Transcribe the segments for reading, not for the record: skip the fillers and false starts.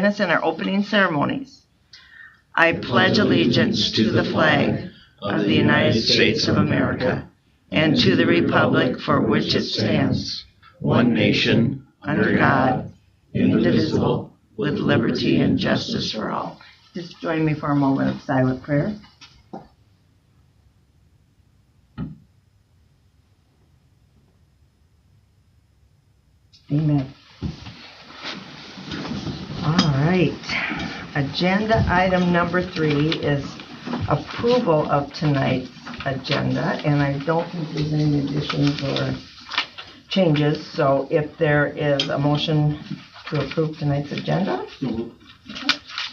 us in our opening ceremonies. I pledge allegiance to the flag of the United States of America and to the republic for which it stands, one nation, under God, indivisible, with liberty and justice for all. Just join me for a moment of silent prayer. Amen. All right. Agenda item number 3 is approval of tonight's agenda, and I don't think there's any additions or changes. So if there is a motion to approve tonight's agenda,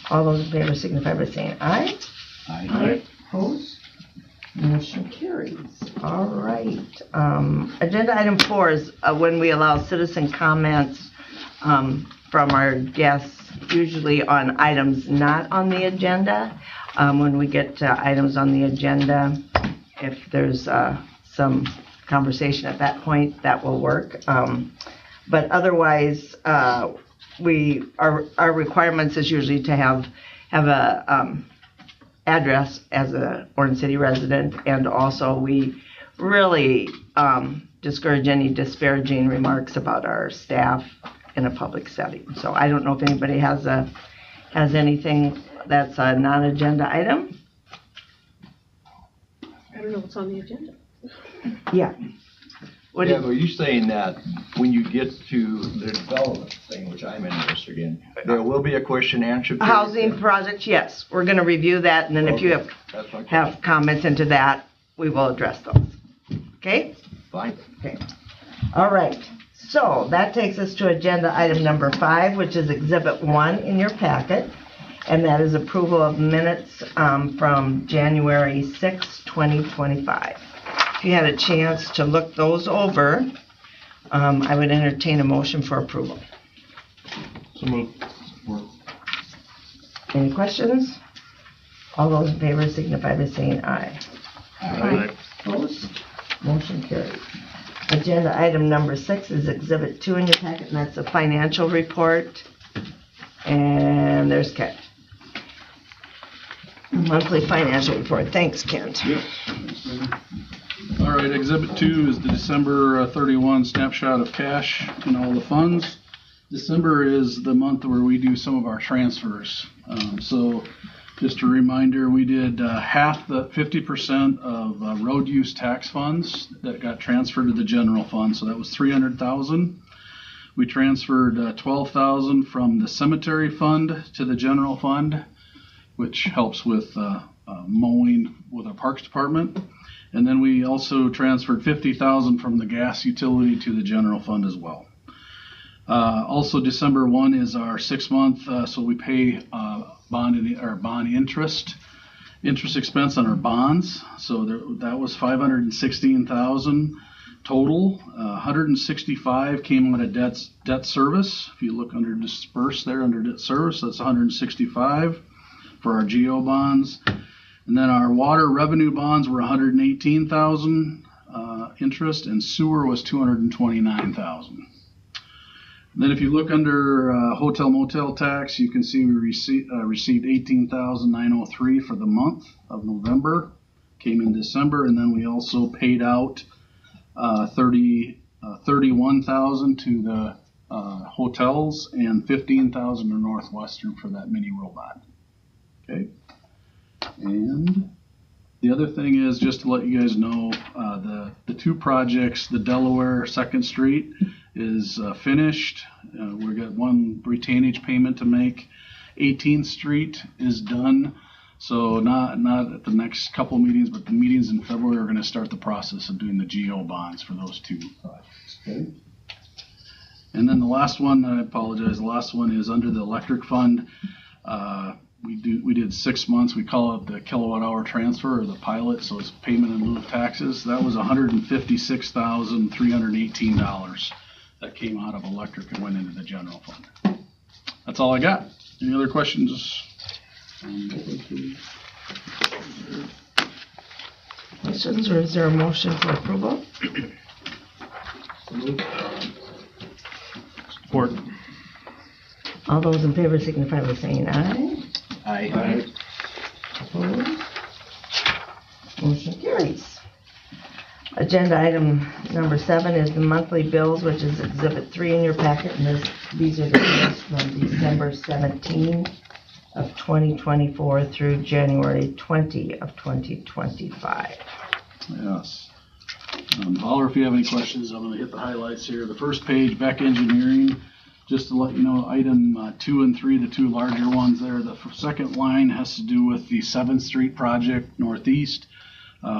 all those in favor signify by saying aye. Aye. Opposed? Motion carries. All right. Agenda item 4 is when we allow citizen comments from our guests, usually on items not on the agenda. When we get to items on the agenda, if there's some conversation at that point, that will work. But otherwise, our requirements is usually to have a address as a Orange City resident, and also we really discourage any disparaging remarks about our staff in a public setting. So I don't know if anybody has anything that's a non-agenda item. I don't know what's on the agenda. Yeah. But you're saying that when you get to the development thing, which I'm interested in, there will be a question and answer period? Housing projects, yes. We're going to review that, and then if you have comments into that, we will address those. Okay? Fine. Okay. All right. So that takes us to agenda item number 5, which is Exhibit 1 in your packet, and that is approval of minutes from January 6, 2025. If you had a chance to look those over, I would entertain a motion for approval. So moved. Any questions? All those in favor signify by saying aye. Aye. Opposed? Motion carries. Agenda item number 6 is Exhibit 2 in your packet, and that's a financial report. And there's Kent. Monthly financial report. Thanks, Kent. Yep. All right, Exhibit 2 is the December 31 snapshot of cash and all the funds. December is the month where we do some of our transfers. So just a reminder, we did half the 50% of road use tax funds that got transferred to the general fund. So that was $300,000. We transferred $12,000 from the cemetery fund to the general fund, which helps with mowing with our parks department. And then we also transferred $50,000 from the gas utility to the general fund as well. Also, December 1 is our 6-month, so we pay bond interest expense on our bonds. So that was $516,000 total. 165 came out of debt service. If you look under disperse there under debt service, that's 165 for our GO bonds. And then our water revenue bonds were 118,000 interest, and sewer was 229,000. Then if you look under hotel motel tax, you can see we received 18,903 for the month of November, came in December, and then we also paid out 31,000 to the hotels and 15,000 to Northwestern for that mini robot. Okay. And the other thing is, just to let you guys know, the 2 projects, the Delaware 2nd Street is finished. We got 1 retainage payment to make. 18th Street is done. So not at the next couple meetings, but the meetings in February are going to start the process of doing the GO bonds for those 2 projects. Okay. And then the last one, I apologize, the last one is under the electric fund. We did 6 months. We call it the kilowatt hour transfer, or the pilot, so it's payment in lieu of taxes. That was $156,318 that came out of electric and went into the general fund. That's all I got. Any other questions? Questions, or is there a motion for approval? Support. All those in favor signify by saying aye. Aye. Opposed? Motion carries. Agenda item number 7 is the monthly bills, which is Exhibit 3 in your packet, and these are the bills from December 17 of 2024 through January 20 of 2025. Yes. Holler if you have any questions. I'm going to hit the highlights here. The first page, Beck Engineering, just to let you know, item 2 and 3, the two larger ones there. The second line has to do with the 7th Street project northeast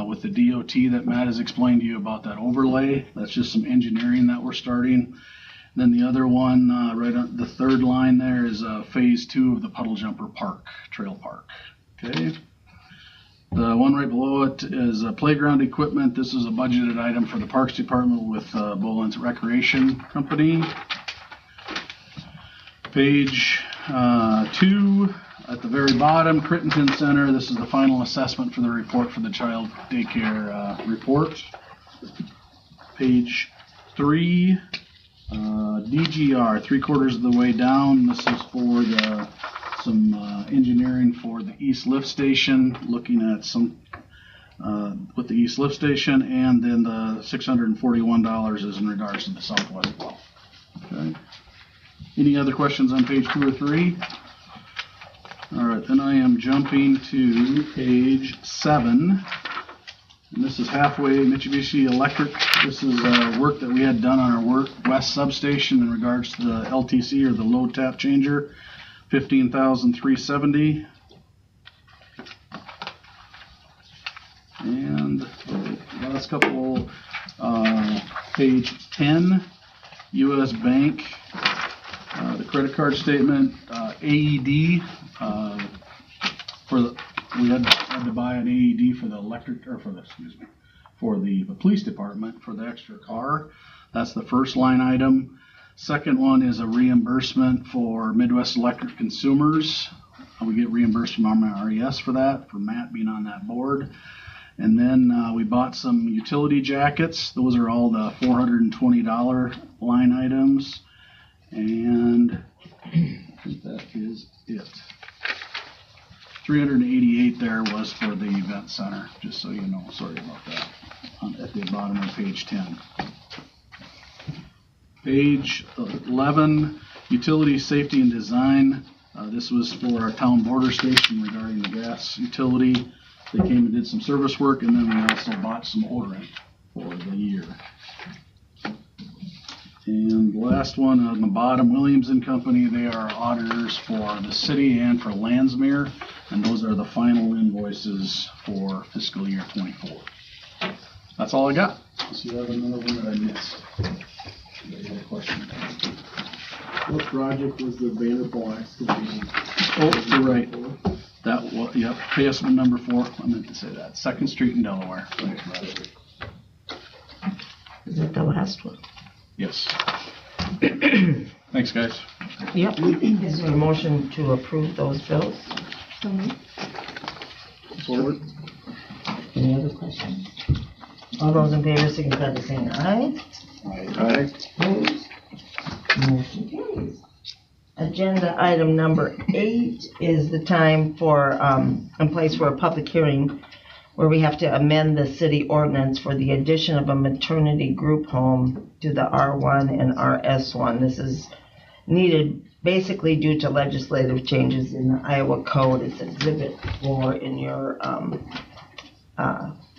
with the DOT that Matt has explained to you about that overlay. That's just some engineering that we're starting. Then the other one, right on the third line there, is phase 2 of the Puddle Jumper Park, Trail Park. Okay. The one right below it is playground equipment. This is a budgeted item for the Parks Department with Boland's Recreation Company. Page 2, at the very bottom, Crittenton Center. This is the final assessment for the report for the child daycare report. Page 3, DGR, 3/4 of the way down. This is for some engineering for the East Lift Station, looking at some with the East Lift Station, and then the $641 is in regards to the Southwest Well. Okay. Any other questions on page 2 or 3? All right, then I am jumping to page 7. And this is halfway Mitsubishi Electric. This is work that we had done on our West substation in regards to the LTC, or the load tap changer, $15,370. And the last couple, page 10, U.S. Bank, the credit card statement, AED, we had to buy an AED for the electric, or for the police department for the extra car. That's the first line item. Second one is a reimbursement for Midwest Electric consumers. We get reimbursed from RES for that, for Matt being on that board. And then we bought some utility jackets. Those are all the $420 line items. And I think that is it. 388 there was for the event center, just so you know. Sorry about that. At the bottom of page 10. Page 11, utility safety and design. This was for our town border station regarding the gas utility. They came and did some service work, and then we also bought some odorant for the year. And the last one on the bottom, Williams & Company, they are auditors for the city and for Landsmere, and those are the final invoices for fiscal year 24. That's all I got. Unless you have another one that I missed. Any other questions? What project was the Vanderbilt excavation? Oh, you're right. That was, yep, pay estimate number 4. I meant to say that. 2nd Street in Delaware. Is that the last one? Yes. Thanks, guys. Yep. Is there a motion to approve those bills? Forward. Any other questions? All those in favor signify by saying aye. Aye. Opposed? Motion carries. Agenda item number 8 is the time for, in place for a public hearing where we have to amend the city ordinance for the addition of a maternity group home to the R1 and RS1. This is needed basically due to legislative changes in the Iowa Code. It's Exhibit 4 in your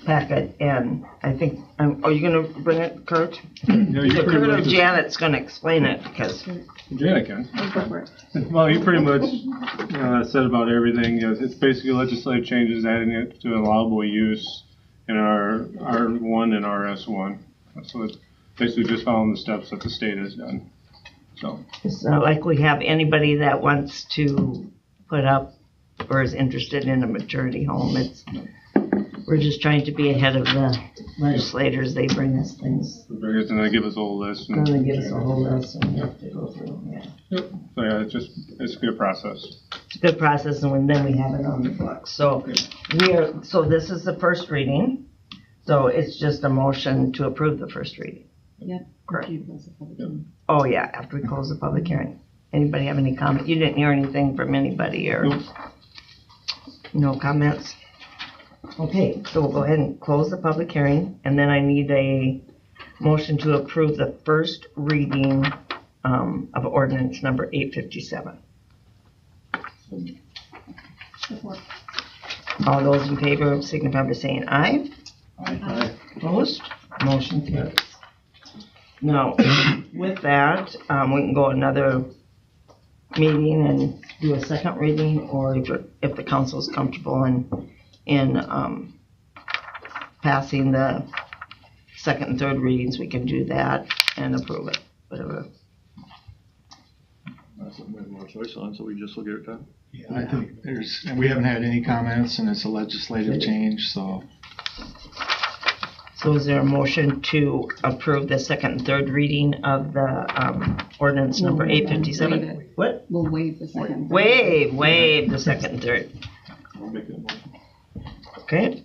packet, and I think, are you going to bring it, Kurt? Yeah, you pretty Kurt or much Janet's going to explain it, because... Janet can. Well, you pretty much said about everything. It's basically legislative changes adding it to allowable use in our R1 and RS1. So it's basically just following the steps that the state has done. So It's not like we have anybody that wants to put up or is interested in a maternity home. We're just trying to be ahead of the legislators. They bring us things. and they give us a whole list. And they give us a whole list and we have to go through. Yeah. Yep. So yeah, it's just basically a process. It's a good process, and then we have it on the books. So this is the first reading. So it's just a motion to approve the first reading. Yep. Correct. Yep. Oh yeah, after we close the public hearing. Anybody have any comment? You didn't hear anything from anybody or? Nope. No comments? Okay, so we'll go ahead and close the public hearing, and then I need a motion to approve the first reading of ordinance number 857. Support. All those in favor signify by saying aye. Aye. Opposed? Motion carries. Now, with that, we can go another meeting and do a second reading, or if the council is comfortable in passing the second and third readings, we can do that and approve it, whatever. That's what we have more choice on, so we just will get it done. Yeah, I think and we haven't had any comments, and it's a legislative change, so. So is there a motion to approve the second and third reading of the ordinance number Waive 857? it. What? We'll waive the second. Waive the second and third. I'll make that motion. Okay,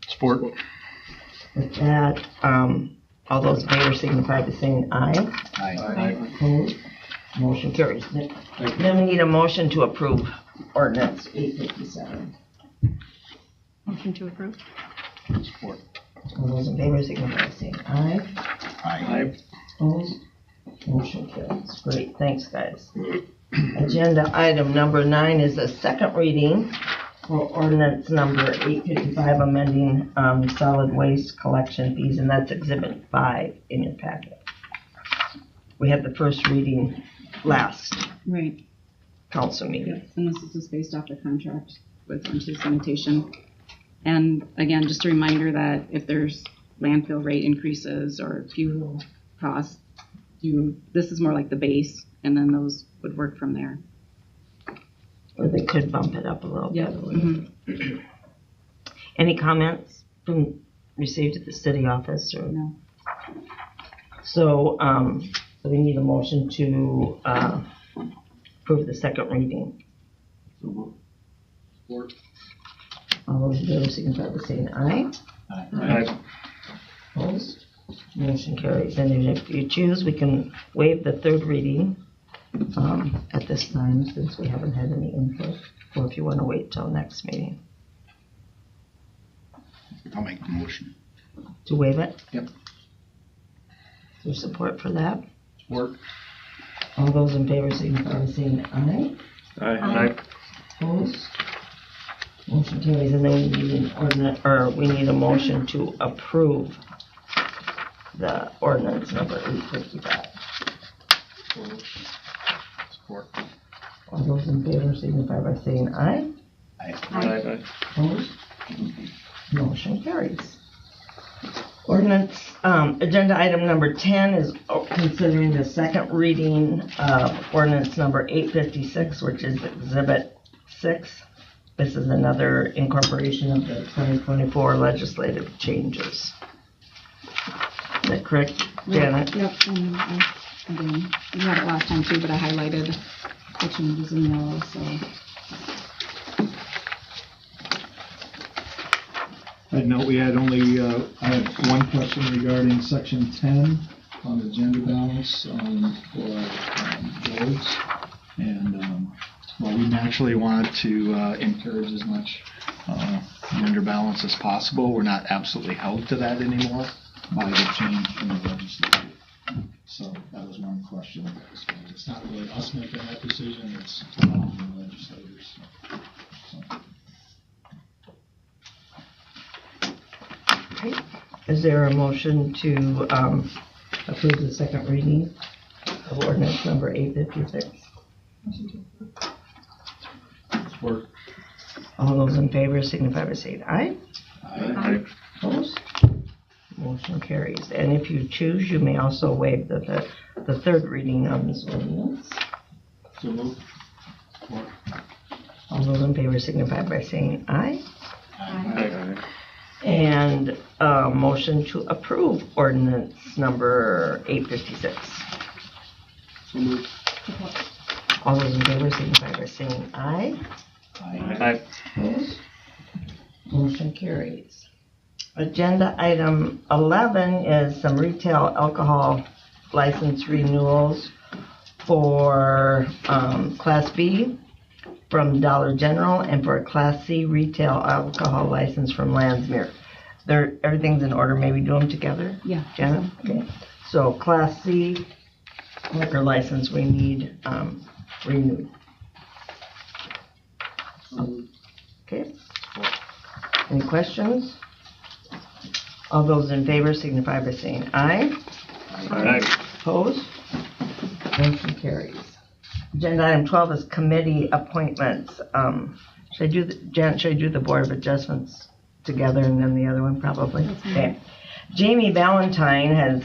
Support. with that, all those in favor signify by saying aye. Aye. Opposed? Motion carries. Then we need a motion to approve ordinance 857. Motion to approve. Support. All those in favor signify by saying aye. Aye. Opposed? Motion carries. Great, thanks, guys. Agenda item number 9 is a second reading for ordinance number 855, amending solid waste collection fees, and that's Exhibit 5 in your packet. We had the first reading last Right. council meeting. Yes, and this is just based off the contract with Frontier Sanitation. And again, just a reminder that if there's landfill rate increases or fuel costs, this is more like the base, and then those would work from there. Or they could bump it up a little Yeah. bit. Any comments received at the city office? Or No. So, we need a motion to approve the second reading. Support. All those in favor signify by saying aye. Aye. Opposed? Motion carries. And then if you choose, we can waive the third reading at this time, since we haven't had any input, or if you want to wait till next meeting I'll make the motion. to waive it. Yep. Is there support for that? Support. All those in favor signify by saying aye. Aye. Opposed? Motion carries. And then we need we need a motion to approve the ordinance number 855. Support. All those in favor signify by saying aye. Aye. Opposed? Motion carries. Ordinance, agenda item number 10 is considering the second reading of ordinance number 856, which is Exhibit 6. This is another incorporation of the 2024 legislative changes. Is that correct, Janet? Yep. And again, you had it last time too, but I highlighted the changes in yellow, so. I'd note we had only, I had one question regarding section 10 on the gender balance for roads. And while we naturally want to encourage as much gender balance as possible, we're not absolutely held to that anymore by the change in the legislature. So that was one question. It's not really us making that decision, it's the legislators. So. Is there a motion to approve the second reading of ordinance number 856? Support. All those in favor signify by saying aye. Aye. Opposed? Motion carries. And if you choose, you may also waive the third reading of this ordinance. So moved. Support. All those in favor signify by saying aye. Aye. And motion to approve ordinance number 856. So moved. All those in favor signify by saying aye. Aye. Opposed? Motion carries. Agenda item 11 is some retail alcohol license renewals for Class B from Dollar General and for a Class C retail alcohol license from Landsmere. Everything's in order, maybe do them together? Yeah. Janet? Okay. So Class C liquor license we need renewed. Okay. Any questions? All those in favor signify by saying aye. Opposed? Motion carries. Agenda item 12 is committee appointments. Janet, should I do the Board of Adjustments together and then the other one probably? Okay. Jamie Valentine has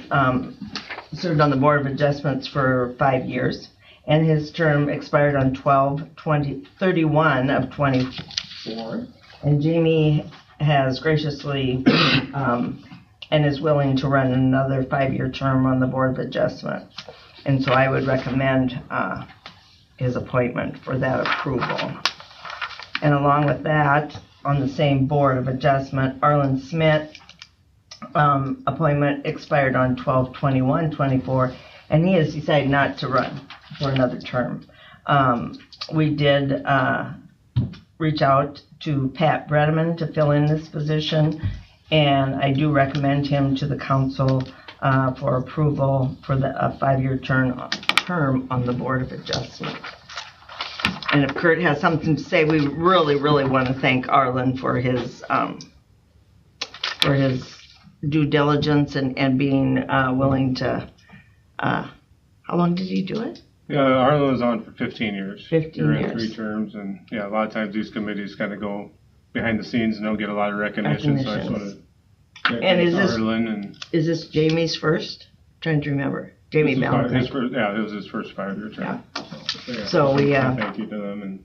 served on the Board of Adjustments for 5 years, and his term expired on 12/20/31 of 24. And Jamie has graciously and is willing to run another 5-year term on the Board of Adjustment. And so I would recommend his appointment for that approval. And along with that, on the same Board of Adjustment, Arlen Smith appointment expired on 12/21/24, and he has decided not to run for another term. We did reach out to Pat Bredeman to fill in this position, and I do recommend him to the council for approval for the 5-year term on the Board of Adjustment. And if Kurt has something to say, we really, really want to thank Arlen for his due diligence and being willing to. How long did he do it? Yeah, Arlen was on for 15 years. 15 He ran years. 3 terms, and yeah, a lot of times these committees kind of go behind the scenes and don't get a lot of recognition. So I just want to And thank is this- Arlen and Is this Jamie's first? Trying to remember. Jamie this is Valentine. his first, yeah, it was his first 5-year term. So we, thank you to them and.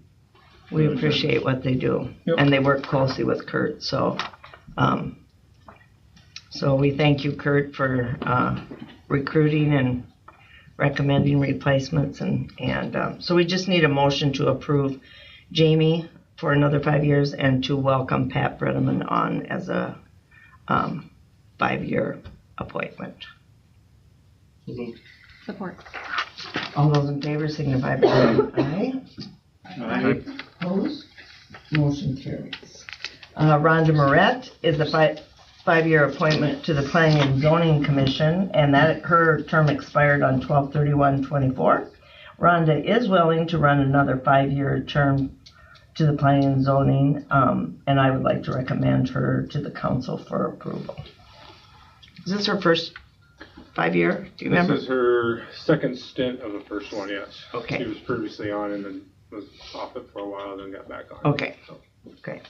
We appreciate what they do, Yep. and they work closely with Kurt. So we thank you, Kurt, for recruiting and recommending replacements, and so we just need a motion to approve Jamie for another 5 years and to welcome Pat Bredeman on as a 5-year appointment. Support. All those in favor signify by saying aye. Aye. Opposed? Motion carries. Rhonda Moret is a 5-year appointment to the Planning and Zoning Commission, and that her term expired on 12/31/24. Rhonda is willing to run another 5-year term to the Planning and Zoning, and I would like to recommend her to the council for approval. Is this her first 5-year? Do you remember? This is her second stint of the first one, yes. Okay. She was previously on and then was off it for a while, then got back on. Okay. Okay.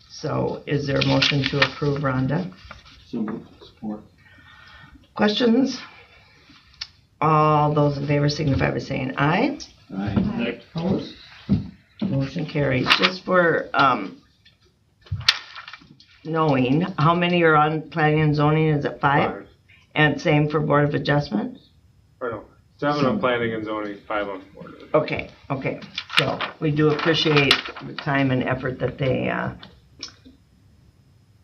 So is there a motion to approve Rhonda? So moved. Support. Questions? All those in favor signify by saying aye. Aye. Opposed? Motion carries. Just for knowing, how many are on planning and zoning? Is it 5? And same for Board of Adjustment? Or no, 7 on planning and zoning, 5 on board. Okay, okay. So we do appreciate the time and effort that they,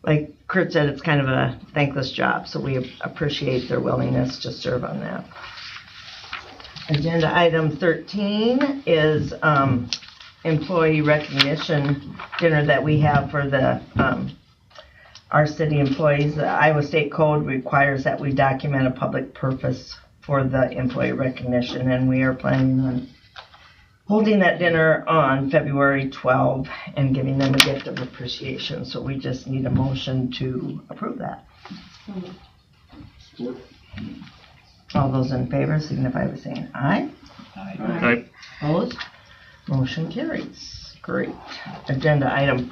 like Kurt said, it's kind of a thankless job, so we appreciate their willingness to serve on that. Agenda item 13 is employee recognition dinner that we have for the our city employees. The Iowa State Code requires that we document a public purpose for the employee recognition, and we are planning on holding that dinner on February 12 and giving them a gift of appreciation. So we just need a motion to approve that. Support. All those in favor signify by saying aye. Aye. Opposed? Motion carries. Great. Agenda item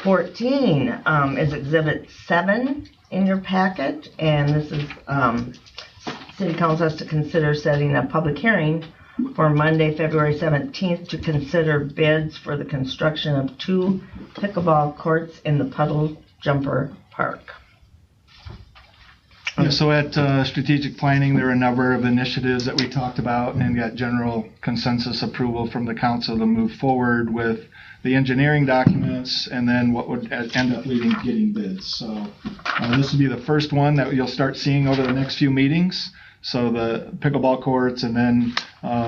14 is Exhibit 7 in your packet, and this is City Council has to consider setting a public hearing for Monday, February 17th to consider bids for the construction of 2 pickleball courts in the Puddle Jumper Park. Yeah, so at strategic planning, there are a number of initiatives that we talked about and got general consensus approval from the council to move forward with the engineering documents and then what would end up leading to getting bids. So this will be the first one that you'll start seeing over the next few meetings. So the pickleball courts, and then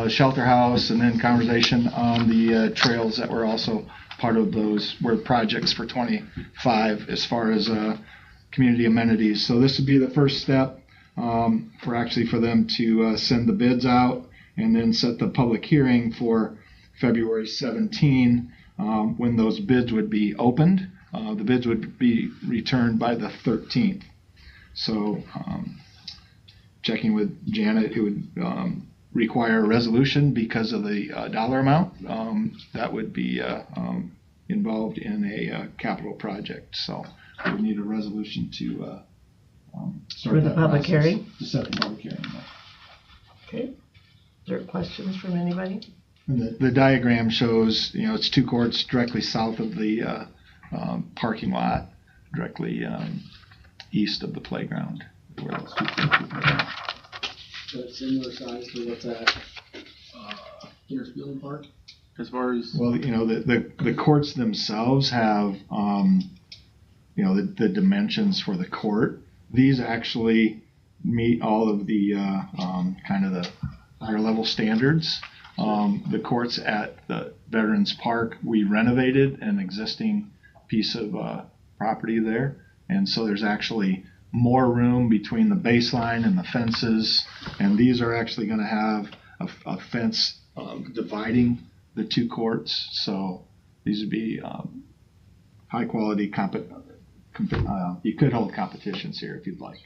shelter house, and then conversation on the trails that were also part of those were projects for 25 as far as community amenities. So this would be the first step for them to send the bids out and then set the public hearing for February 17 when those bids would be opened. The bids would be returned by the 13th. So checking with Janet, it would require a resolution because of the dollar amount that would be involved in a capital project. So we would need a resolution to start For the that public process. hearing? To set the public hearing. Okay. Is there questions from anybody? And the diagram shows, it's two courts directly south of the parking lot, directly east of the playground. Where those two courts would be. So it's similar size to what's at, Pierce Building Park? As far as, Well, the courts themselves have, the dimensions for the court. These actually meet all of the kind of the higher level standards. The courts at the Veterans Park, we renovated an existing piece of property there, and so there's actually more room between the baseline and the fences, and these are actually going to have a fence dividing the two courts. So these would be high quality you could hold competitions here if you'd like.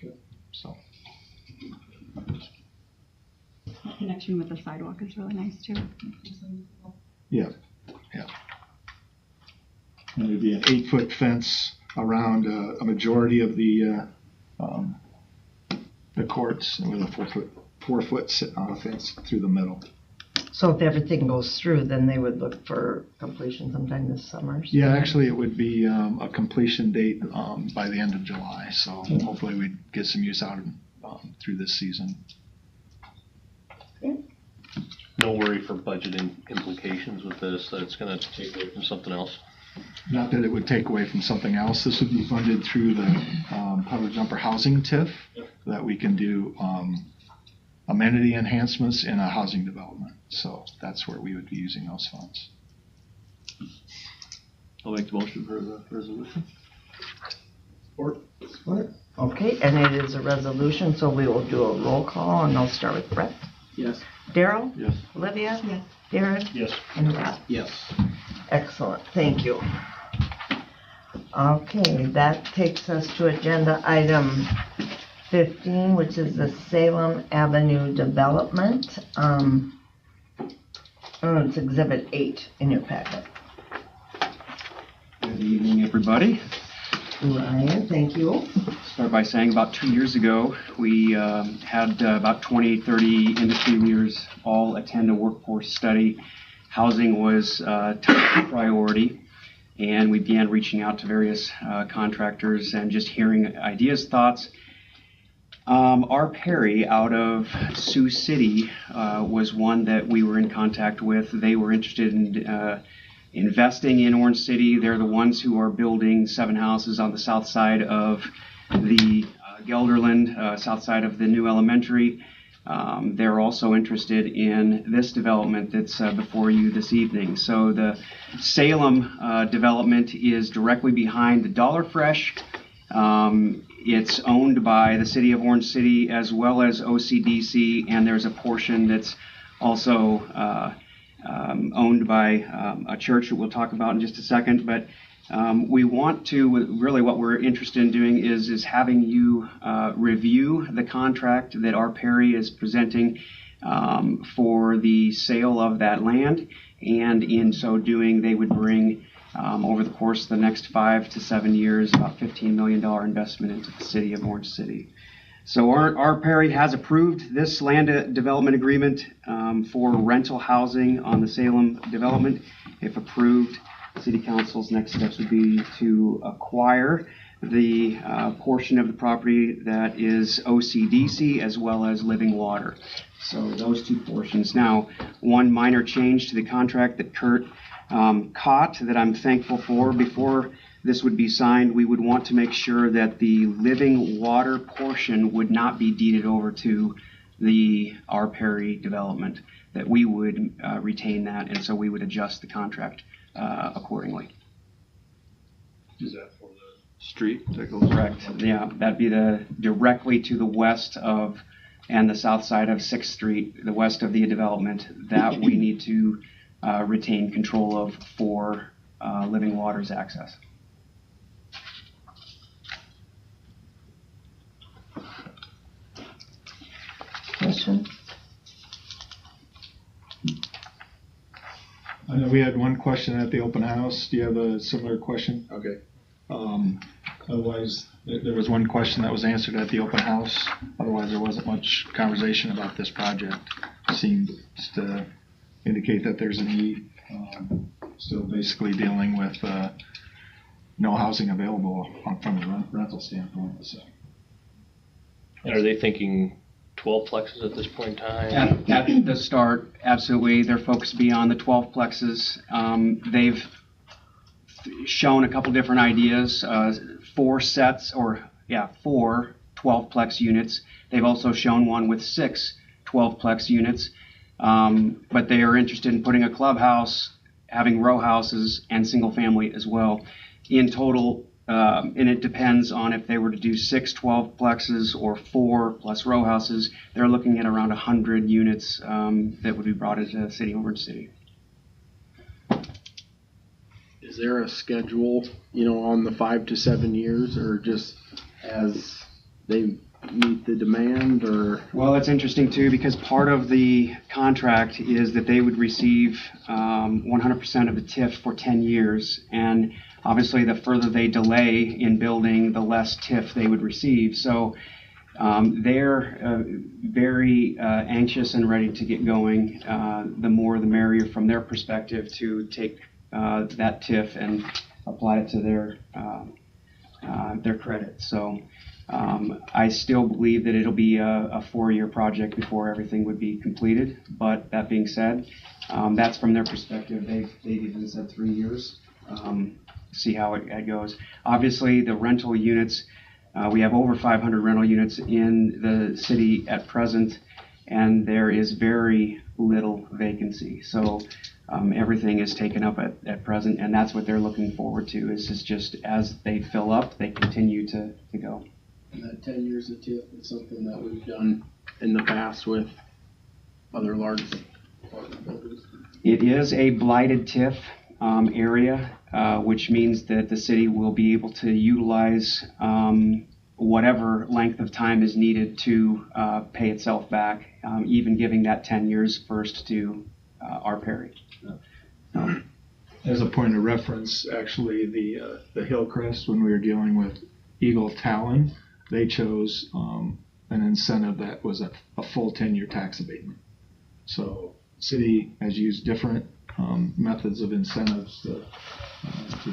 So The connection with the sidewalk is really nice too. yeah. And there'd be an 8-foot fence around a majority of the courts with a 4-foot fence through the middle. So if everything goes through, then they would look for completion sometime this summer? Yeah, actually, it would be a completion date by the end of July. So hopefully we'd get some use out of through this season. No worry for budgeting implications with this, that it's going to take away from something else? Not that it would take away from something else. This would be funded through the Public Jumper Housing TIF, so that we can do amenity enhancements in a housing development. So that's where we would be using those funds. I'll make the motion for the resolution. Support. Okay, and it is a resolution, so we will do a roll call, and I'll start with Brett. Yes. Daryl? Yes. Olivia? Yes. Darren? Yes. And Rob? Yes. Excellent, thank you. Okay, that takes us to agenda item 15, which is the Salem Avenue development. It's Exhibit 8 in your packet. Good evening, everybody. Ryan, thank you. Start by saying about 2 years ago, we had about 20, 30 industry leaders all attend a workforce study. Housing was top priority, and we began reaching out to various contractors and just hearing ideas, thoughts. R. Perry out of Sioux City was one that we were in contact with. They were interested in investing in Orange City. They're the ones who are building 7 houses on the south side of the Gelderland, south side of the new elementary. They're also interested in this development that's before you this evening. So the Salem development is directly behind the Dollar Fresh. It's owned by the city of Orange City as well as OCDC, and there's a portion that's also owned by a church that we'll talk about in just a second. But we want to, really what we're interested in doing is having you review the contract that R. Perry is presenting for the sale of that land, and in so doing they would bring over the course of the next 5 to 7 years about $15 million investment into the city of Orange City. So R. Perry has approved this land development agreement for rental housing on the Salem development. If approved, City Council's next steps would be to acquire the portion of the property that is OCDC as well as Living Water. So those two portions. Now, one minor change to the contract that Kurt caught that I'm thankful for. Before this would be signed, we would want to make sure that the Living Water portion would not be deeded over to the R. Perry development, that we would retain that, and so we would adjust the contract accordingly. Is that for the street that goes? Correct. Yeah, that'd be directly to the west of and the south side of 6th Street, the west of the development, that we need to retain control of for Living Waters access. Question? I know we had one question at the open house. Do you have a similar question? Okay. Otherwise, there was one question that was answered at the open house. Otherwise, there wasn't much conversation about this project. Seems to indicate that there's a need. Still basically dealing with no housing available from a rental standpoint. So. And are they thinking 12 plexes at this point in time? At the start, absolutely. Their focus be on the 12 plexes. They've shown a couple different ideas, 4 12-plex units. They've also shown one with 6 12-plex units, but they are interested in putting a clubhouse, having row houses, and single family as well. In total, and it depends on if they were to do 6 12-plexes or 4 plus row houses, they're looking at around 100 units that would be brought into City of Orange City. Is there a schedule, on the 5 to 7 years, or just as they meet the demand, or? Well, it's interesting too, because part of the contract is that they would receive 100% of the TIF for 10 years, and obviously the further they delay in building, the less TIF they would receive. So they're very anxious and ready to get going. The more the merrier from their perspective to take that TIF and apply it to their credit. So I still believe that it'll be a 4-year project before everything would be completed. But that being said, that's from their perspective. They've even said 3 years. See how it goes. Obviously, the rental units, we have over 500 rental units in the city at present, and there is very little vacancy. So everything is taken up at present, and that's what they're looking forward to, is just as they fill up, they continue to go. And that 10 years of TIF is something that we've done in the past with other large apartment buildings. It is a blighted TIF area, which means that the city will be able to utilize whatever length of time is needed to pay itself back, even giving that 10 years first to R. Perry. As a point of reference, actually, the Hillcrest, when we were dealing with Eagle Talon, they chose an incentive that was a full 10-year tax abatement. So city has used different methods of incentives to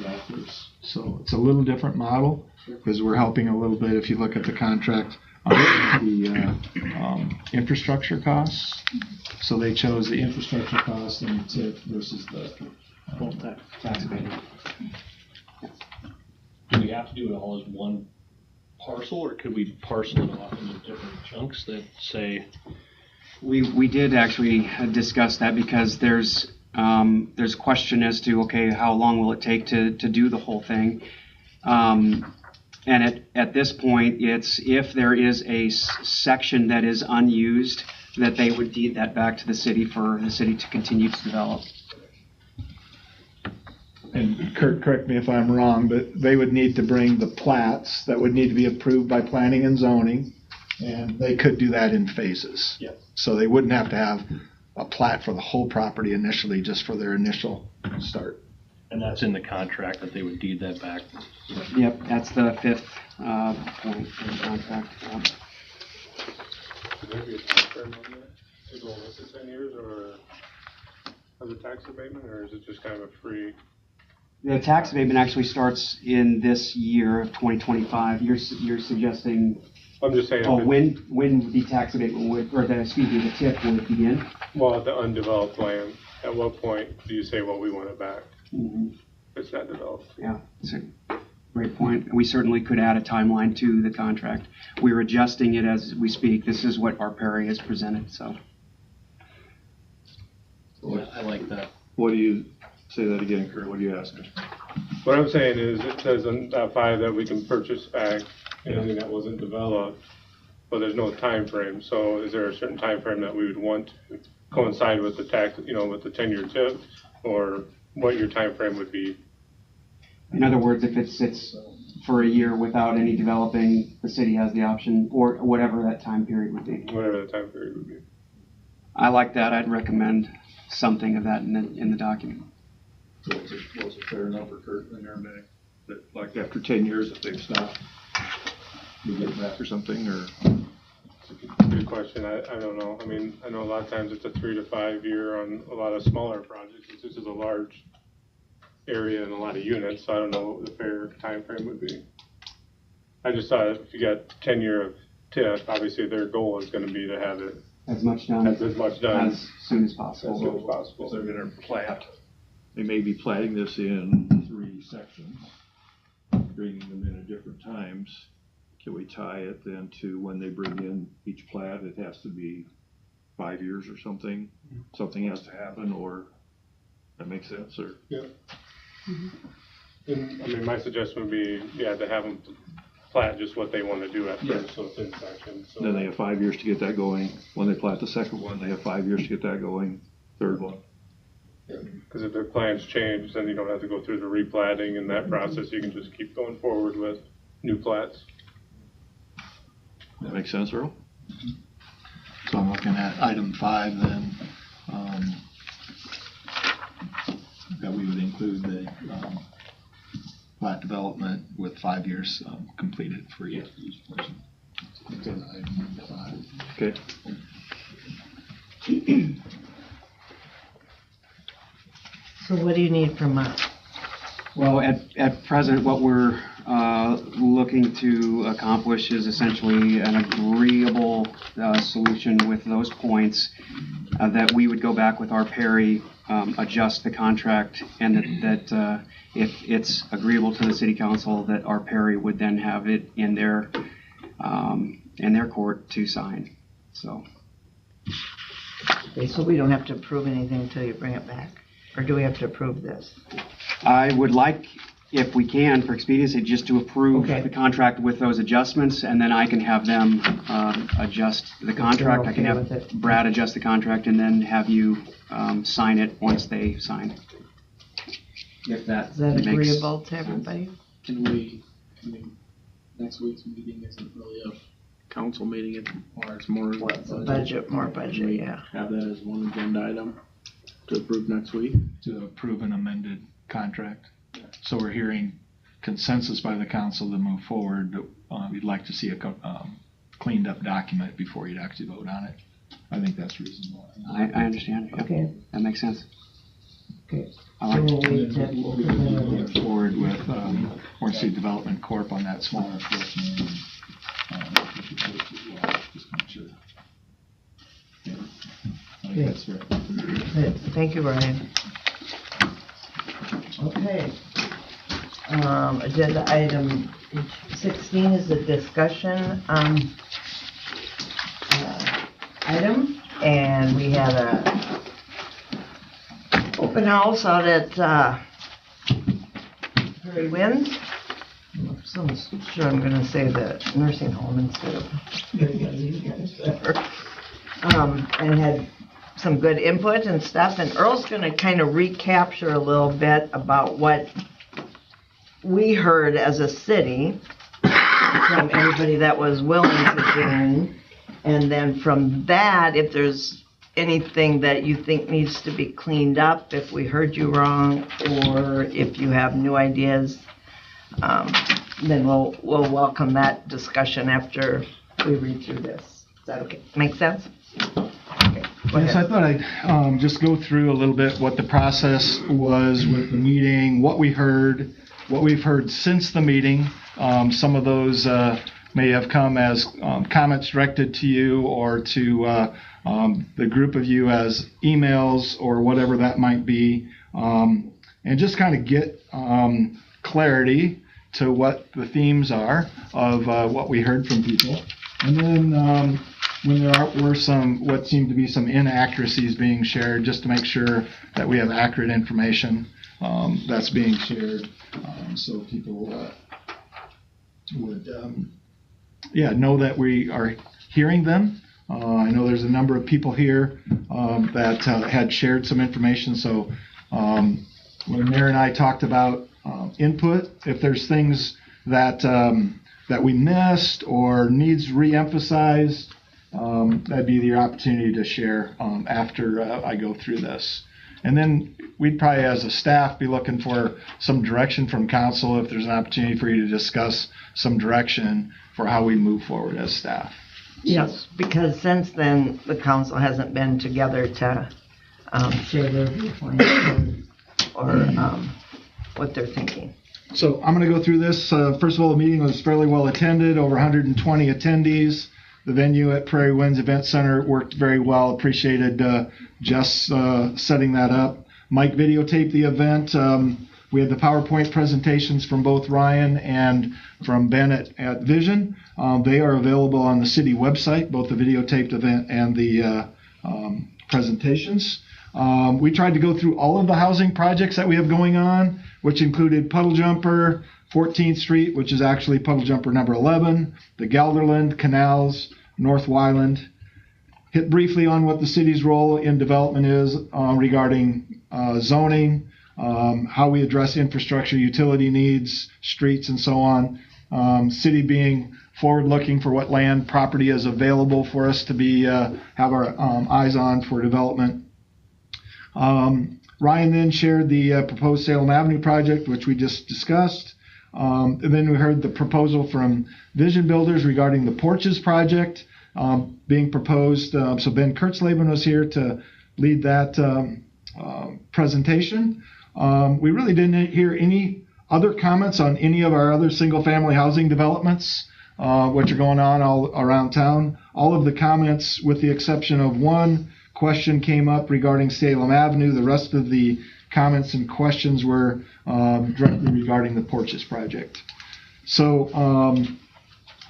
actors. So it's a little different model, because we're helping a little bit. If you look at the contract, the infrastructure costs. So they chose the infrastructure cost and the TIF versus the full tax abatement. Do we have to do it all as one parcel, or could we parcel it off into different chunks that say? We did actually discuss that, because there's question as to, okay, how long will it take to do the whole thing? And at this point, it's if there is a section that is unused, that they would deed that back to the city for the city to continue to develop. And Kurt, correct me if I'm wrong, but they would need to bring the plats that would need to be approved by planning and zoning, and they could do that in phases. Yep. So they wouldn't have to have a plat for the whole property initially, just for their initial start. And that's in the contract that they would deed that back. Yep, that's the 5th point in the contract. Would there be a time frame on that? Is it only 10 years, or as a tax abatement, or is it just kind of a free? The tax abatement actually starts in this year of 2025. You're suggesting? I'm just saying. Oh, when the tax abatement would, or the TIF would begin? Well, at the undeveloped land, at what point do you say, well, we want it back? Mm-hmm. It's not developed. Yeah. So Great point. We certainly could add a timeline to the contract. We're adjusting it as we speak. This is what our Perry has presented, so. Yeah, I like that. What do you, say that again, Kurt, what are you asking? What I'm saying is, it says in that 5 that we can purchase back anything that wasn't developed, but there's no time frame. So is there a certain time frame that we would want to coincide with the tax, with the 10-year tip, or what your time frame would be? In other words, if it sits for a year without any developing, the city has the option, or whatever that time period would be. Whatever the time period would be. I like that. I'd recommend something of that in the document. So what's a fair number, Kurt, in there, May? That, like, after 10 years, if they've stopped, we get it back or something, or? Good question. I don't know. I mean, I know a lot of times it's a 3 to 5 year on a lot of smaller projects. This is a large area and a lot of units, so I don't know what the fair time frame would be. I just thought if you got 10-year of TIF, obviously their goal is going to be to have it as much done as soon as possible. As soon as possible. They're going to plat. They may be platting this in 3 sections, bringing them in at different times. Can we tie it then to when they bring in each plat? It has to be 5 years or something. Something has to happen, or that makes sense, or? Yeah. And, I mean, my suggestion would be, to have them plat just what they want to do at first, so it's in sections. So. Then they have 5 years to get that going. When they plat the second one, they have 5 years to get that going. Third one. Because if their plans change, then you don't have to go through the replatting and that process. You can just keep going forward with new plats. That makes sense, Earl? So I'm looking at item 5 then, that we would include the plat development with 5 years completed for each person. Okay. Item 5. Okay. So what do you need from us? Well, at present, what we're looking to accomplish is essentially an agreeable solution with those points, that we would go back with our Perry, adjust the contract, and that if it's agreeable to the city council, that our Perry would then have it in their court to sign. So. Okay, so we don't have to approve anything until you bring it back? Or do we have to approve this? I would like, if we can, for expediency, just to approve the contract with those adjustments, and then I can have them adjust the contract. Okay, I can have Brad adjust the contract, and then have you sign it once they sign. If that Is that makes agreeable to sense. everybody? Can we, next week's meeting isn't really a council meeting, it's more of a Budget, more budget, yeah. Have that as one agenda item to approve next week? To approve an amended contract. So we're hearing consensus by the council to move forward. We'd like to see a cleaned up document before you'd actually vote on it. I think that's reasonable. I understand. Yep. Okay. That makes sense. Okay. I like So it. we'll wait to Move forward with Orange City Development Corp on that smaller portion. Just make sure. Yeah. I think that's fair. Good. Thank you, Ryan. Okay. Agenda item 16 is a discussion item, and we had a open house out at Prairie Winds. I'm sure I'm going to say the nursing home instead of and had some good input and stuff, and Earl's going to kind of recapture a little bit about what we heard as a city from everybody that was willing to join, and then from that, if there's anything that you think needs to be cleaned up, if we heard you wrong, or if you have new ideas, then we'll welcome that discussion after we read through this. Is that okay? Make sense? Okay. Yes, I thought I'd just go through a little bit what the process was with the meeting, what we heard, what we've heard since the meeting. Some of those may have come as comments directed to you or to the group of you as emails or whatever that might be, and just kind of get clarity to what the themes are of what we heard from people. And then when there were some, what seemed to be some inaccuracies being shared, just to make sure that we have accurate information that's being shared, so people would know that we are hearing them. I know there's a number of people here that had shared some information. So when Mayor and I talked about input, if there's things that that we missed or needs re-emphasized, that'd be your opportunity to share after I go through this. And then we'd probably, as a staff, be looking for some direction from council if there's an opportunity for you to discuss some direction for how we move forward as staff. Yes, because since then, the council hasn't been together to share their viewpoint or what they're thinking. So I'm going to go through this. First of all, the meeting was fairly well attended, over 120 attendees. The venue at Prairie Winds Event Center worked very well. Appreciated Jess setting that up. Mike videotaped the event. We had the PowerPoint presentations from both Ryan and from Ben at Vision. They are available on the city website, both the videotaped event and the presentations. We tried to go through all of the housing projects that we have going on, which included Puddle Jumper, 14th Street, which is actually Puddle Jumper number 11, the Gelderland, Canals, North Wyland. Hit briefly on what the city's role in development is regarding zoning, how we address infrastructure, utility needs, streets, and so on. City being forward-looking for what land property is available for us to be have our eyes on for development. Ryan then shared the proposed Salem Avenue project, which we just discussed. And then we heard the proposal from Vision Builders regarding the Porches project being proposed. So Ben Kurtzleben was here to lead that presentation. We really didn't hear any other comments on any of our other single-family housing developments, which are going on all around town. All of the comments, with the exception of one question, came up regarding Salem Avenue. The rest of the comments and questions were directly regarding the Porches project. So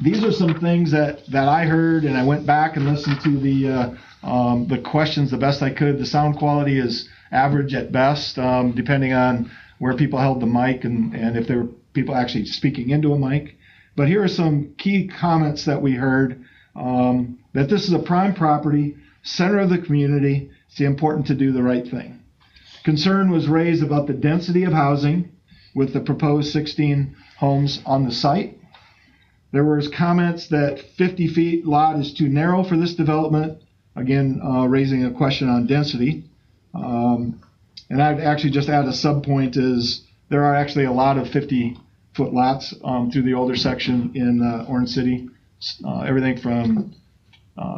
these are some things that I heard, and I went back and listened to the questions the best I could. The sound quality is average at best, depending on where people held the mic and if there were people actually speaking into a mic. But here are some key comments that we heard, that this is a prime property, center of the community. It's important to do the right thing. Concern was raised about the density of housing with the proposed 16 homes on the site. There was comments that 50 feet lot is too narrow for this development, again, raising a question on density. And I'd actually just add a sub-point is there are actually a lot of 50-foot lots through the older section in Orange City. Everything from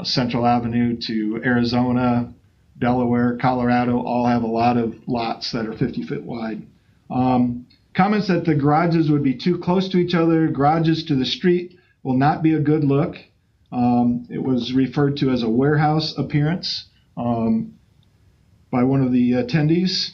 Central Avenue to Arizona, Delaware, Colorado, all have a lot of lots that are 50 feet wide. Comments that the garages would be too close to each other, garages to the street will not be a good look. It was referred to as a warehouse appearance by one of the attendees.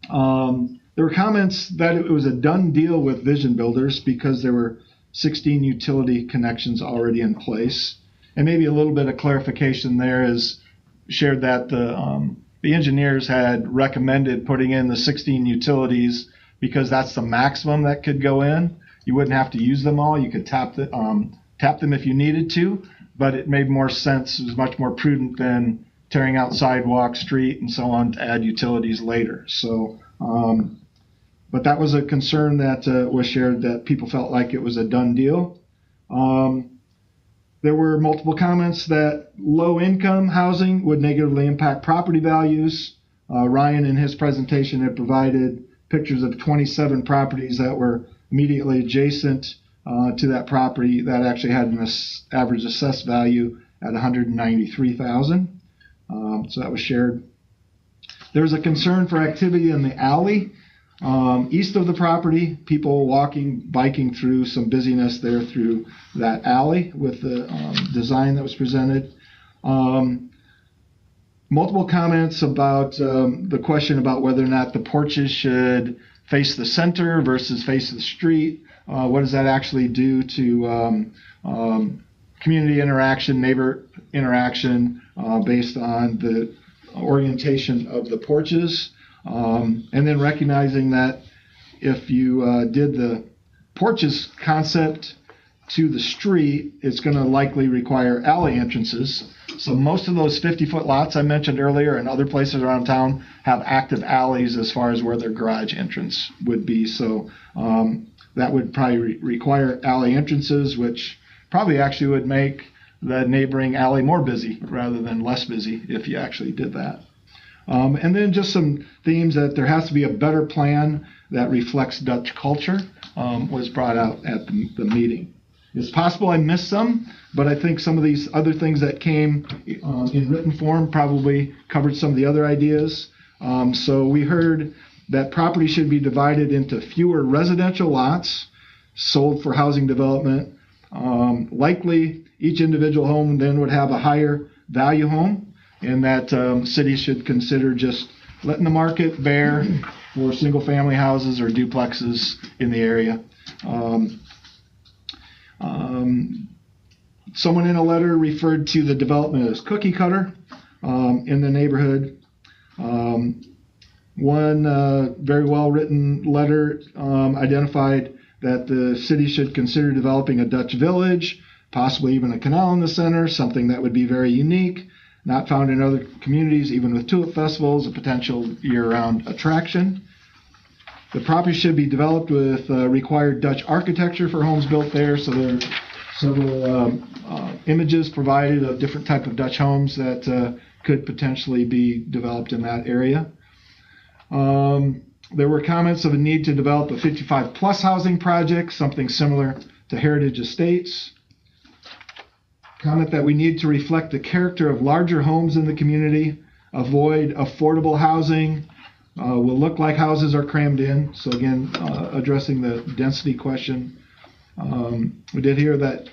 There were comments that it was a done deal with Vision Builders because there were 16 utility connections already in place. And maybe a little bit of clarification there is shared that the engineers had recommended putting in the 16 utilities because that's the maximum that could go in. You wouldn't have to use them all. You could tap them if you needed to, but it made more sense. It was much more prudent than tearing out sidewalk, street, and so on to add utilities later. So, but that was a concern that was shared, that people felt like it was a done deal. There were multiple comments that low-income housing would negatively impact property values. Ryan, in his presentation, had provided pictures of 27 properties that were immediately adjacent to that property that actually had an average assessed value at $193,000. So that was shared. There's a concern for activity in the alley east of the property, people walking, biking through, some busyness there through that alley with the design that was presented. Multiple comments about the question about whether or not the porches should face the center versus face the street. what does that actually do to community interaction, neighbor interaction, based on the orientation of the porches, and then recognizing that if you did the porches concept to the street, it's going to likely require alley entrances. So most of those 50-foot lots I mentioned earlier and other places around town have active alleys as far as where their garage entrance would be. So that would probably require alley entrances, which probably actually would make the neighboring alley more busy rather than less busy if you actually did that. And then just some themes that there has to be a better plan that reflects Dutch culture was brought out at the meeting. It's possible I missed some, but I think some of these other things that came in written form probably covered some of the other ideas. So we heard that property should be divided into fewer residential lots sold for housing development. Likely each individual home then would have a higher value home, and that cities should consider just letting the market bear for single family houses or duplexes in the area. Someone in a letter referred to the development as cookie cutter in the neighborhood. One very well written letter identified that the city should consider developing a Dutch village, possibly even a canal in the center, something that would be very unique, not found in other communities, even with tulip festivals, a potential year-round attraction. The property should be developed with required Dutch architecture for homes built there, so there are several images provided of different type of Dutch homes that could potentially be developed in that area. There were comments of a need to develop a 55-plus housing project, something similar to Heritage Estates. Comment that we need to reflect the character of larger homes in the community, avoid affordable housing, will look like houses are crammed in. So again, addressing the density question. We did hear that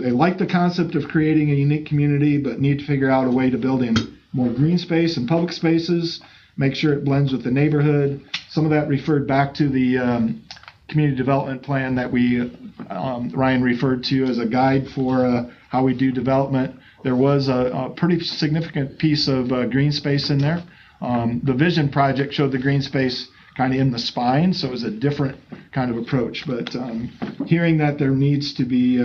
they like the concept of creating a unique community, but need to figure out a way to build in more green space and public spaces, make sure it blends with the neighborhood. Some of that referred back to the community development plan that Ryan referred to as a guide for how we do development. There was a pretty significant piece of green space in there. The Vision project showed the green space kind of in the spine, so it was a different kind of approach. But hearing that there needs to be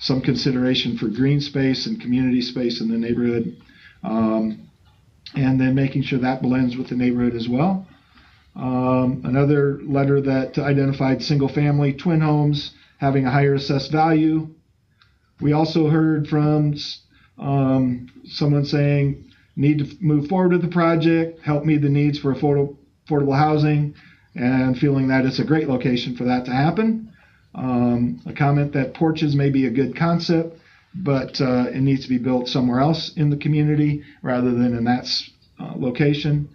some consideration for green space and community space in the neighborhood, and then making sure that blends with the neighborhood as well. Another letter that identified single-family twin homes having a higher assessed value. We also heard from someone saying, need to move forward with the project, help meet the needs for affordable housing, and feeling that it's a great location for that to happen. A comment that porches may be a good concept, but it needs to be built somewhere else in the community rather than in that location.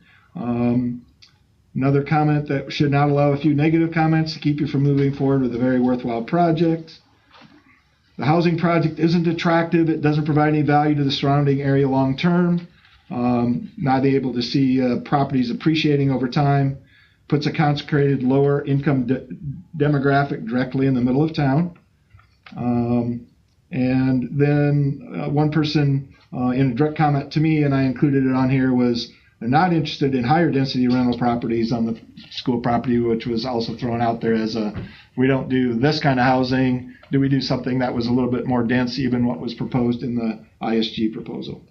Another comment that should not allow a few negative comments to keep you from moving forward with a very worthwhile project. The housing project isn't attractive. It doesn't provide any value to the surrounding area long term. Not able to see properties appreciating over time. Puts a concentrated lower income demographic directly in the middle of town. And then one person in a direct comment to me, and I included it on here, was they're not interested in higher density rental properties on the school property, which was also thrown out there as we don't do this kind of housing. Do we do something that was a little bit more dense, even what was proposed in the ISG proposal?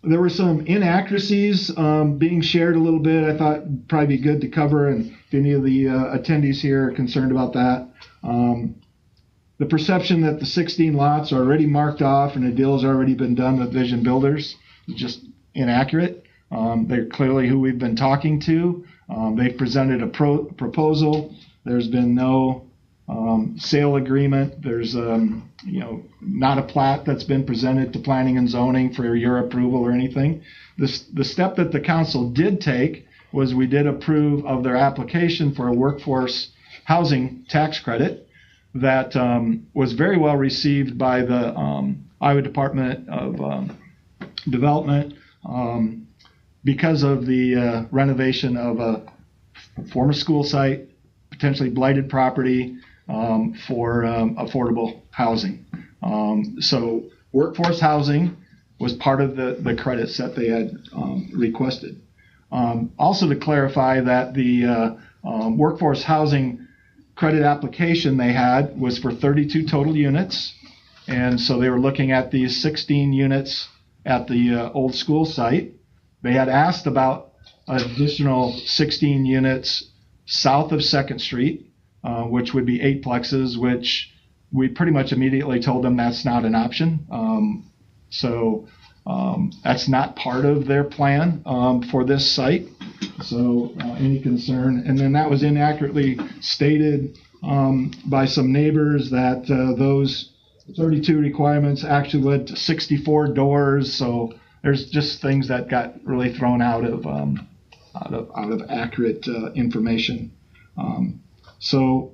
There were some inaccuracies being shared a little bit. I thought it'd probably be good to cover, and if any of the attendees here are concerned about that. The perception that the 16 lots are already marked off and a deal has already been done with Vision Builders is just inaccurate. They're clearly who we've been talking to. They've presented a proposal. There's been no sale agreement. There's not a plat that's been presented to planning and zoning for your approval or anything. The step that the council did take was we did approve of their application for a workforce housing tax credit that was very well received by the Iowa Department of Development because of the renovation of a former school site potentially blighted property for affordable housing. So workforce housing was part of the credits that they had requested. Also to clarify that the workforce housing credit application they had was for 32 total units. And so they were looking at these 16 units at the old school site. They had asked about additional 16 units south of 2nd Street, which would be 8 plexes, which we pretty much immediately told them that's not an option. So that's not part of their plan for this site. So any concern? And then that was inaccurately stated by some neighbors that those 32 requirements actually led to 64 doors. So there's just things that got really thrown out of accurate information. So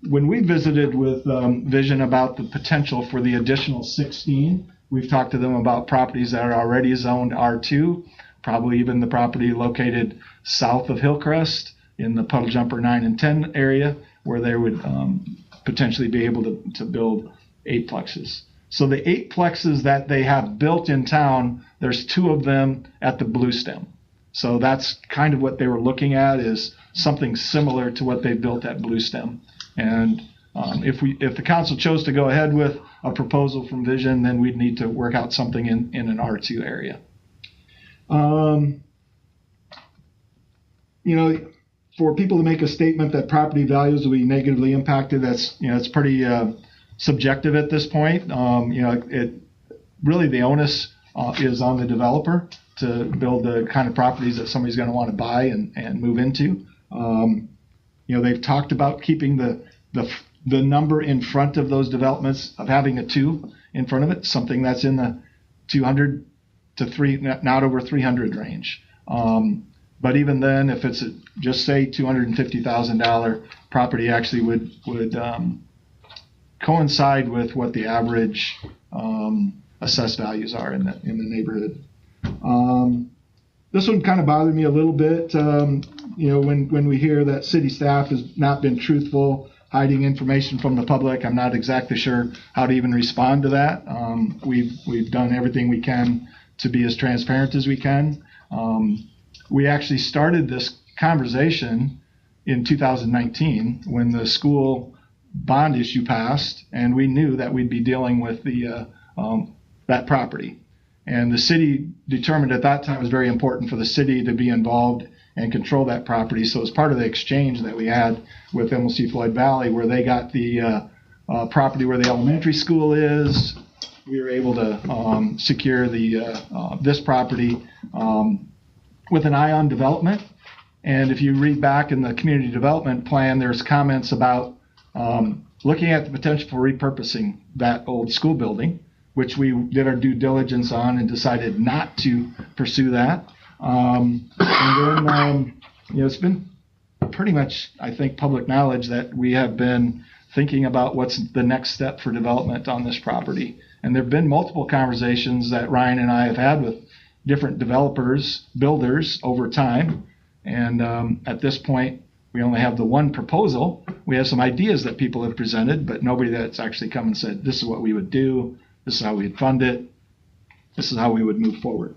when we visited with Vision about the potential for the additional 16, we've talked to them about properties that are already zoned R2, probably even the property located south of Hillcrest in the Puddle Jumper 9 and 10 area, where they would potentially be able to build 8 plexes. So the 8 plexes that they have built in town, there's 2 of them at the Blue Stem. So that's kind of what they were looking at, is something similar to what they built at Blue Stem. And if the council chose to go ahead with a proposal from Vision, then we'd need to work out something in an R2 area. For people to make a statement that property values will be negatively impacted, it's pretty subjective at this point. Really the onus is on the developer to build the kind of properties that somebody's going to want to buy and move into. They've talked about keeping the number in front of those developments of having a 2 in front of it, something that's in the 200 to not over 300 range. But even then, if it's just say $250,000 property, actually would coincide with what the average assessed values are in the neighborhood. This one kind of bothered me a little bit. When we hear that city staff has not been truthful, hiding information from the public, I'm not exactly sure how to even respond to that. We've done everything we can to be as transparent as we can. We actually started this conversation in 2019 when the school bond issue passed, and we knew that we'd be dealing with that property. And the city determined at that time it was very important for the city to be involved and control that property. So as part of the exchange that we had with MLC Floyd Valley, where they got the property where the elementary school is, we were able to secure this property with an eye on development. And if you read back in the community development plan, there's comments about looking at the potential for repurposing that old school building, which we did our due diligence on and decided not to pursue that. And then, it's been pretty much, I think, public knowledge that we have been thinking about what's the next step for development on this property. And there have been multiple conversations that Ryan and I have had with different developers, builders over time. And at this point, we only have the one proposal. We have some ideas that people have presented, but nobody that's actually come and said, this is what we would do. This is how we'd fund it. This is how we would move forward.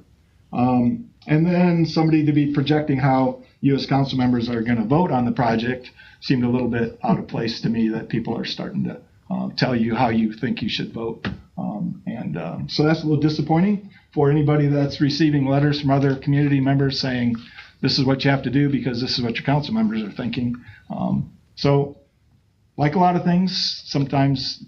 And then somebody to be projecting how you as council members are going to vote on the project seemed a little bit out of place to me, that people are starting to tell you how you think you should vote. So that's a little disappointing for anybody that's receiving letters from other community members saying, this is what you have to do because this is what your council members are thinking. So like a lot of things, sometimes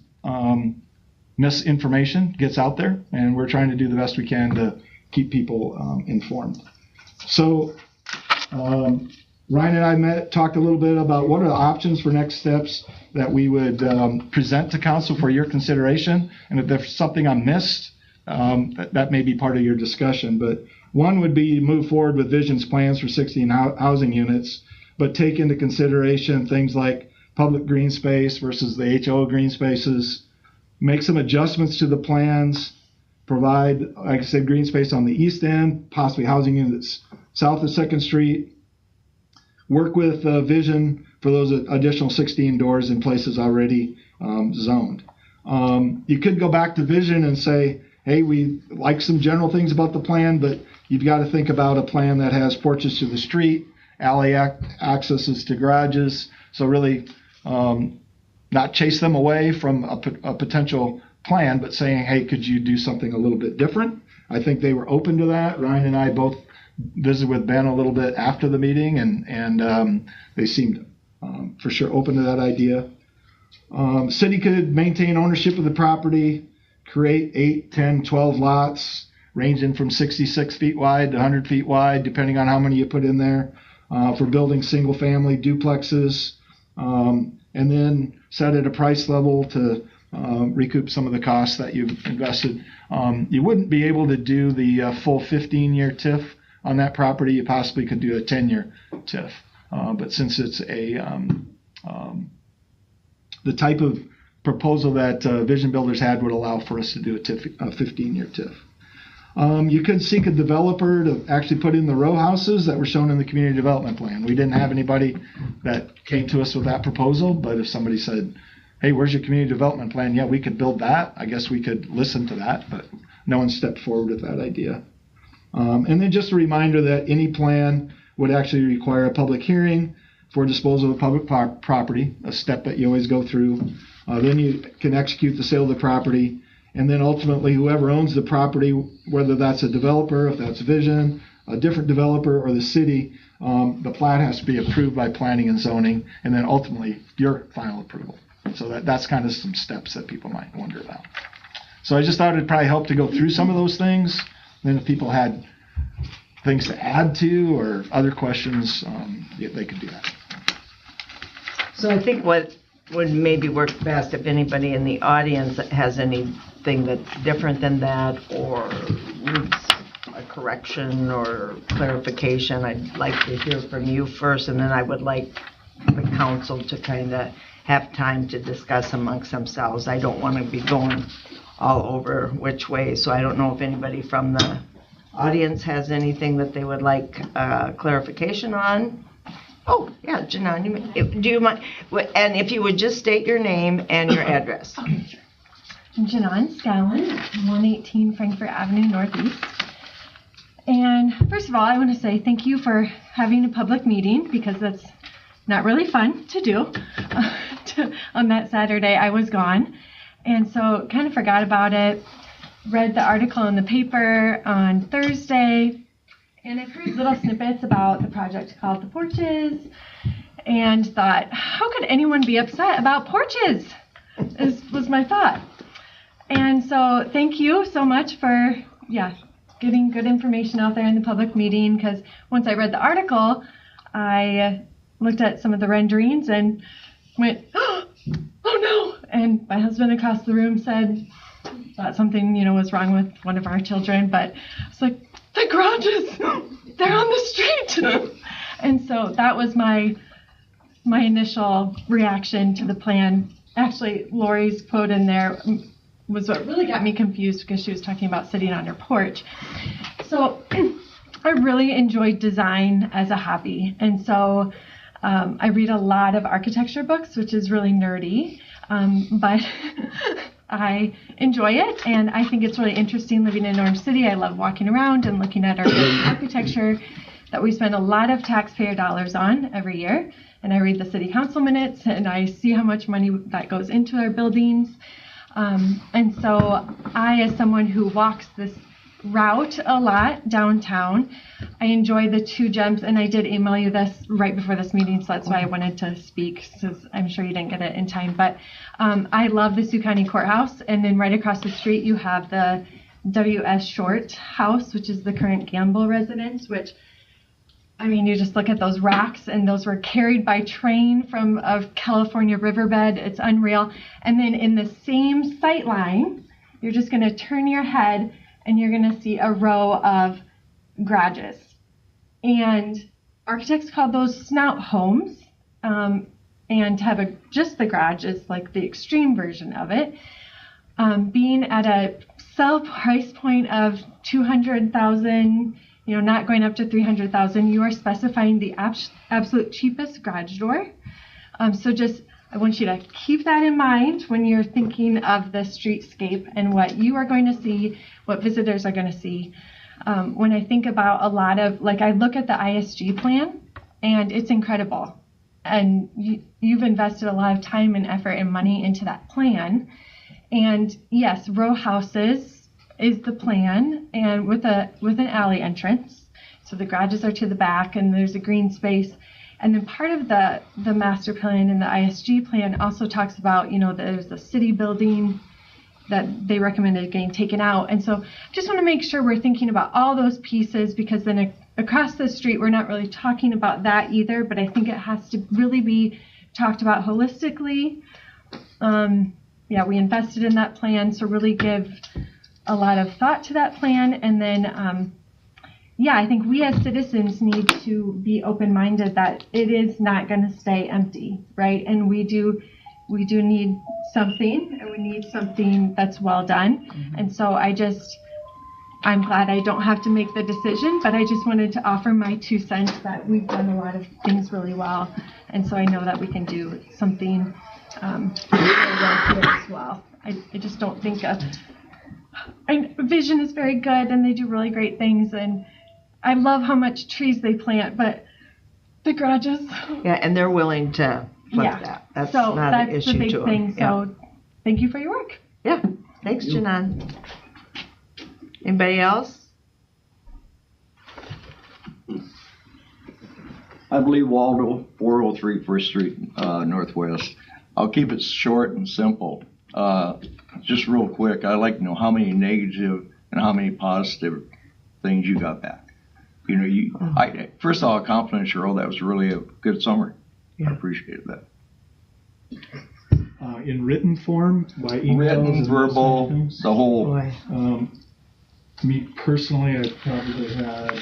misinformation gets out there, and we're trying to do the best we can to keep people informed. So Ryan and I talked a little bit about what are the options for next steps that we would present to council for your consideration. And if there's something I missed, that may be part of your discussion. But one would be move forward with Vision's plans for 16 housing units, but take into consideration things like public green space versus the HO green spaces, make some adjustments to the plans, provide, like I said, green space on the east end, possibly housing units south of 2nd Street, work with Vision for those additional 16 doors in places already zoned. You could go back to vision and say, hey, we like some general things about the plan, but you've got to think about a plan that has porches to the street, alley accesses to garages. So really not chase them away from a potential plan, but saying, hey, could you do something a little bit different? I think they were open to that. Ryan and I both visited with Ben a little bit after the meeting, and they seemed for sure open to that idea. City could maintain ownership of the property, create 8, 10, 12 lots, ranging from 66 feet wide to 100 feet wide, depending on how many you put in there, for building single-family duplexes, and then set at a price level to recoup some of the costs that you've invested. You wouldn't be able to do the full 15-year TIF on that property. You possibly could do a 10-year TIF. But since it's the type of proposal that Vision Builders had would allow for us to do a 15-year TIF. You could seek a developer to actually put in the row houses that were shown in the community development plan. We didn't have anybody that came to us with that proposal, but if somebody said, hey, where's your community development plan? Yeah, we could build that. I guess we could listen to that, but no one stepped forward with that idea. And then just a reminder that any plan would actually require a public hearing for disposal of public property, a step that you always go through. Then you can execute the sale of the property. And then ultimately, whoever owns the property, whether that's a developer, if that's Vision, a different developer, or the city, the plat has to be approved by planning and zoning, and then ultimately your final approval. So that's kind of some steps that people might wonder about. So I just thought it'd probably help to go through some of those things. Then if people had things to add to or other questions, they could do that. So I think what would maybe work best, if anybody in the audience has anything that's different than that or needs a correction or clarification, I'd like to hear from you first, and then I would like the council to kind of have time to discuss amongst themselves. I don't want to be going all over which way, so I don't know if anybody from the audience has anything that they would like clarification on. Oh, yeah, Janan, do you mind? And if you would just state your name and your address. I'm Janan Scallon, 118 Frankfurt Avenue Northeast. And first of all, I want to say thank you for having a public meeting, because that's not really fun to do. On that Saturday, I was gone, and so kind of forgot about it. Read the article in the paper on Thursday, and I've heard little snippets about the project called The Porches, and thought, how could anyone be upset about porches? Was my thought. And so thank you so much for, getting good information out there in the public meeting, because once I read the article, I looked at some of the renderings and went, oh no! And my husband across the room thought something, was wrong with one of our children, but it's like, the garages, they're on the street. And so that was my initial reaction to the plan. Actually, Lori's quote in there was what really got me confused, because she was talking about sitting on her porch. So I really enjoyed design as a hobby. And so I read a lot of architecture books, which is really nerdy, but I enjoy it, and I think it's really interesting living in Orange City. I love walking around and looking at our architecture that we spend a lot of taxpayer dollars on every year. And I read the city council minutes, and I see how much money that goes into our buildings. And so I, as someone who walks this route a lot downtown, I enjoy the two gems, and I did email you this right before this meeting, so that's why I wanted to speak, because I'm sure you didn't get it in time. But I love the Sioux County Courthouse, and then right across the street you have the W.S. Short House, which is the current Gamble residence, which, I mean, you just look at those racks, and those were carried by train from a California riverbed. It's unreal. And then in the same sight line, you're just going to turn your head, and you're going to see a row of garages. And architects call those snout homes, and have just the garage is like the extreme version of it. Being at a sell price point of $200,000, not going up to $300,000, you are specifying the absolute cheapest garage door. So just, I want you to keep that in mind when you're thinking of the streetscape and what you are going to see, what visitors are going to see. When I think about a lot of, like, I look at the ISG plan, and it's incredible. And you've invested a lot of time and effort and money into that plan. And yes, row houses is the plan, and with an alley entrance. So the garages are to the back, and there's a green space. And then part of the master plan and the ISG plan also talks about, there's a city building that they recommended getting taken out. And so I just want to make sure we're thinking about all those pieces, because then across the street, we're not really talking about that either, but I think it has to really be talked about holistically. We invested in that plan, so really give a lot of thought to that plan. And then, I think we as citizens need to be open-minded that it is not going to stay empty, right? And we do need something, and we need something that's well done. Mm-hmm. And so I'm glad I don't have to make the decision, but I just wanted to offer my 2 cents that we've done a lot of things really well. And so I know that we can do something really well here as well. I just don't think Vision is very good, and they do really great things. And I love how much trees they plant, but the garages. Yeah, and they're willing to flip that. That's not an issue to them. That's the big thing. So thank you for your work. Yeah. Thanks, Janan. Anybody else? I believe Waldo, 403 First Street, Northwest. I'll keep it short and simple. Just real quick, I'd like to know how many negative and how many positive things you got back. First of all, compliment Cheryl. That was really a good summary. Yeah. I appreciated that. In written form, by emails, written, verbal, the whole. Me personally, I probably had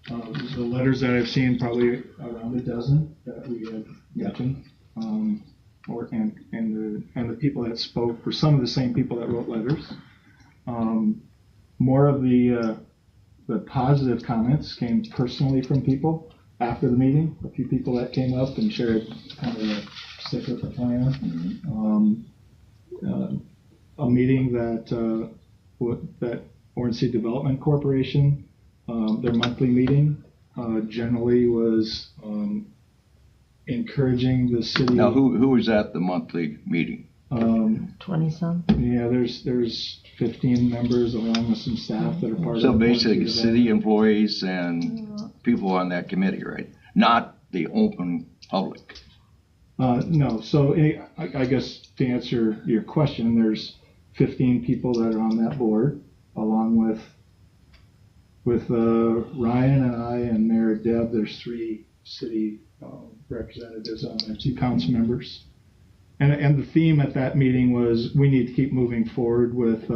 the letters that I've seen, probably around a dozen that we had mentioned, and the people that spoke were some of the same people that wrote letters. More of the positive comments came personally from people after the meeting. A few people that came up and shared kind of a stick with the plan. A meeting that Orange City Development Corporation, their monthly meeting, generally was encouraging the city. Now, who was at the monthly meeting? 20-some. Yeah, there's 15 members along with some staff that are part of. So basically, city employees and people on that committee, right? Not the open public. No. So I guess to answer your question, there's 15 people that are on that board, along with Ryan and I and Mayor Deb. There's 3 city representatives on there, 2 council members. And the theme at that meeting was we need to keep moving forward with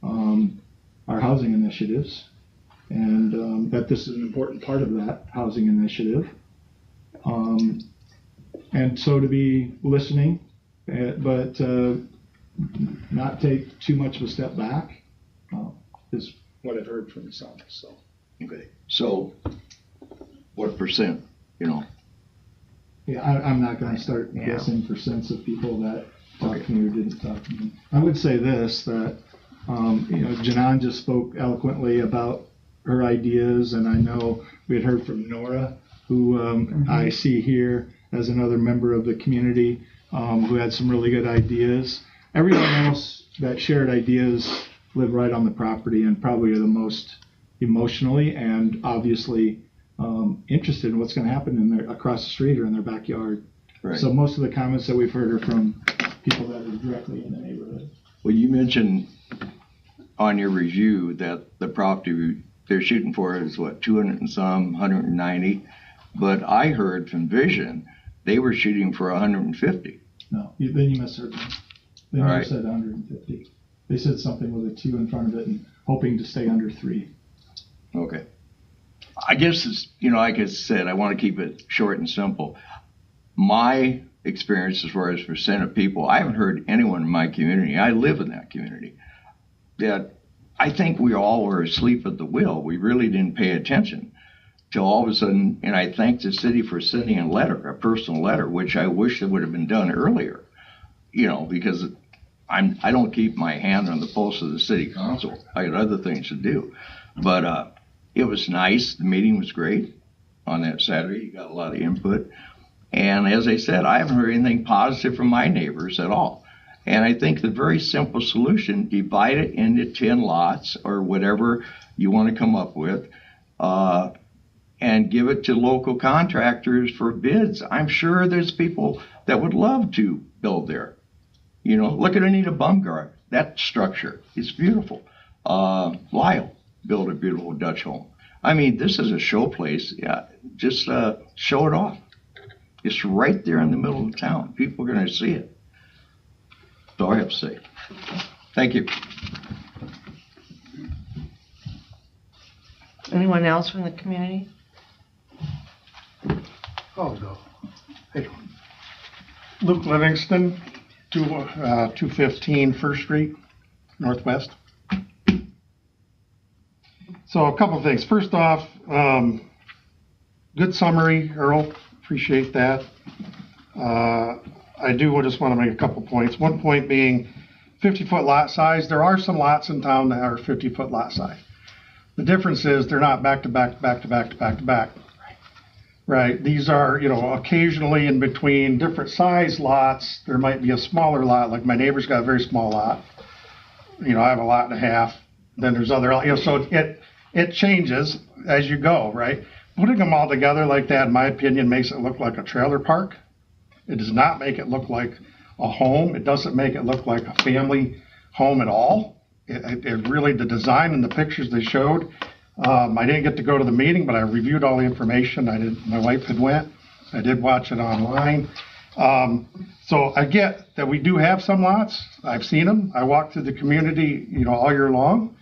our housing initiatives, and that this is an important part of that housing initiative. And so to be listening, but not take too much of a step back is what I've heard from some. So. Okay. So what percent, Yeah, I'm not going to start guessing percents of people that talked to me or didn't talk to me. I would say this, that, Janan just spoke eloquently about her ideas, and I know we had heard from Nora, who I see here as another member of the community, who had some really good ideas. Everyone else that shared ideas live right on the property and probably are the most emotionally and obviously interested in what's going to happen across the street or in their backyard. Right. So most of the comments that we've heard are from people that are directly in the neighborhood. Well, you mentioned on your review that the property they're shooting for is 200 and some, 190, but I heard from Vision they were shooting for 150. No, then you misheard me. They never said 150. They said something with a 2 in front of it and hoping to stay under 3. Okay. I guess it's, like I said, I want to keep it short and simple. My experience as far as percent of people, I haven't heard anyone in my community, I live in that community, that I think we all were asleep at the wheel. We really didn't pay attention. till all of a sudden, and I thank the city for sending a personal letter, which I wish that would have been done earlier, because I don't keep my hand on the pulse of the city council. I got other things to do. But it was nice. The meeting was great on that Saturday. You got a lot of input. And as I said, I haven't heard anything positive from my neighbors at all. And I think the very simple solution, divide it into 10 lots or whatever you want to come up with, and give it to local contractors for bids. I'm sure there's people that would love to build there. Look at Anita Bumgard. That structure is beautiful. Lyle built a beautiful Dutch home. I mean, this is a show place. Yeah, just show it off. It's right there in the middle of town. People are going to see it. That's all I have to say. Thank you. Anyone else from the community? I'll go. Hey, Luke Livingston, 215 First Street, Northwest. So a couple of things. First off, good summary, Earl. Appreciate that. I do just want to make a couple points. One point being 50-foot lot size. There are some lots in town that are 50-foot lot size. The difference is they're not back to back to back to back to back to back. Right. These are, occasionally in between different size lots, there might be a smaller lot. Like my neighbor's got a very small lot. I have a lot and a half. Then there's other, so it changes as you go, right? Putting them all together like that, in my opinion, makes it look like a trailer park. It does not make it look like a home. It doesn't make it look like a family home at all. It really, the design and the pictures they showed, I didn't get to go to the meeting, but I reviewed all the information. My wife had went. I did watch it online. So I get that we do have some lots. I've seen them. I walk through the community, all year long.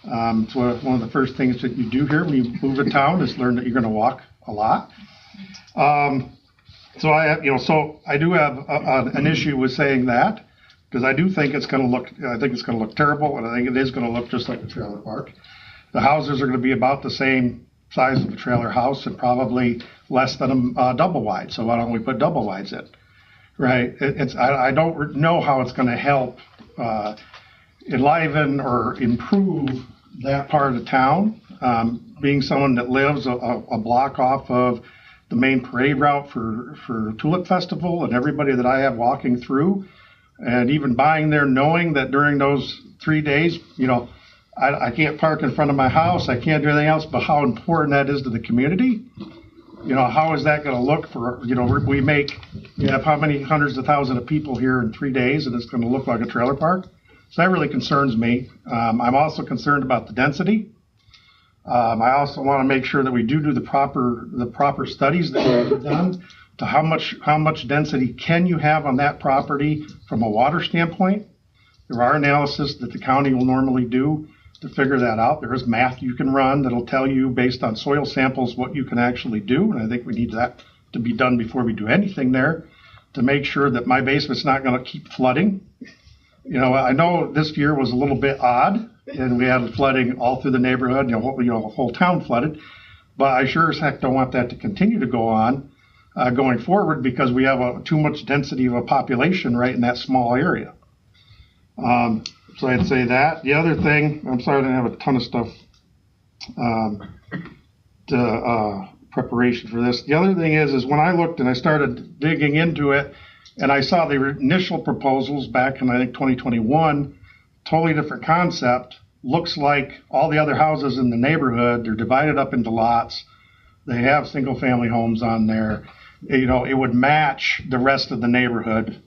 So one of the first things that you do here when you move to town is learn that you're going to walk a lot. So I do have an issue with saying that, because I do think it's going to look terrible, and I think it is going to look just like a trailer park. The houses are going to be about the same size of a trailer house and probably less than a double wide. So why don't we put double wides in? Right? I don't know how it's going to help enliven or improve that part of the town. Being someone that lives a block off of the main parade route for Tulip Festival, and everybody that I have walking through, and even buying there, knowing that during those 3 days, I can't park in front of my house, I can't do anything else, but how important that is to the community. How is that going to look for, we have how many hundreds of thousands of people here in 3 days, and it's going to look like a trailer park. So that really concerns me. I'm also concerned about the density. I also want to make sure that we do the proper studies that we've done to how much density can you have on that property from a water standpoint. There are analysis that the county will normally do to figure that out. There is math you can run that'll tell you based on soil samples what you can actually do, and I think we need that to be done before we do anything there to make sure that my basement's not going to keep flooding. I know this year was a little bit odd, and we had flooding all through the neighborhood, the whole town flooded, but I sure as heck don't want that to continue to go on going forward, because we have too much density of a population right in that small area. So I'd say that. The other thing, I'm sorry I didn't have a ton of stuff preparation for this. The other thing is when I looked and I started digging into it, and I saw the initial proposals back in, I think, 2021, totally different concept. Looks like all the other houses in the neighborhood, they're divided up into lots. They have single-family homes on there. It would match the rest of the neighborhood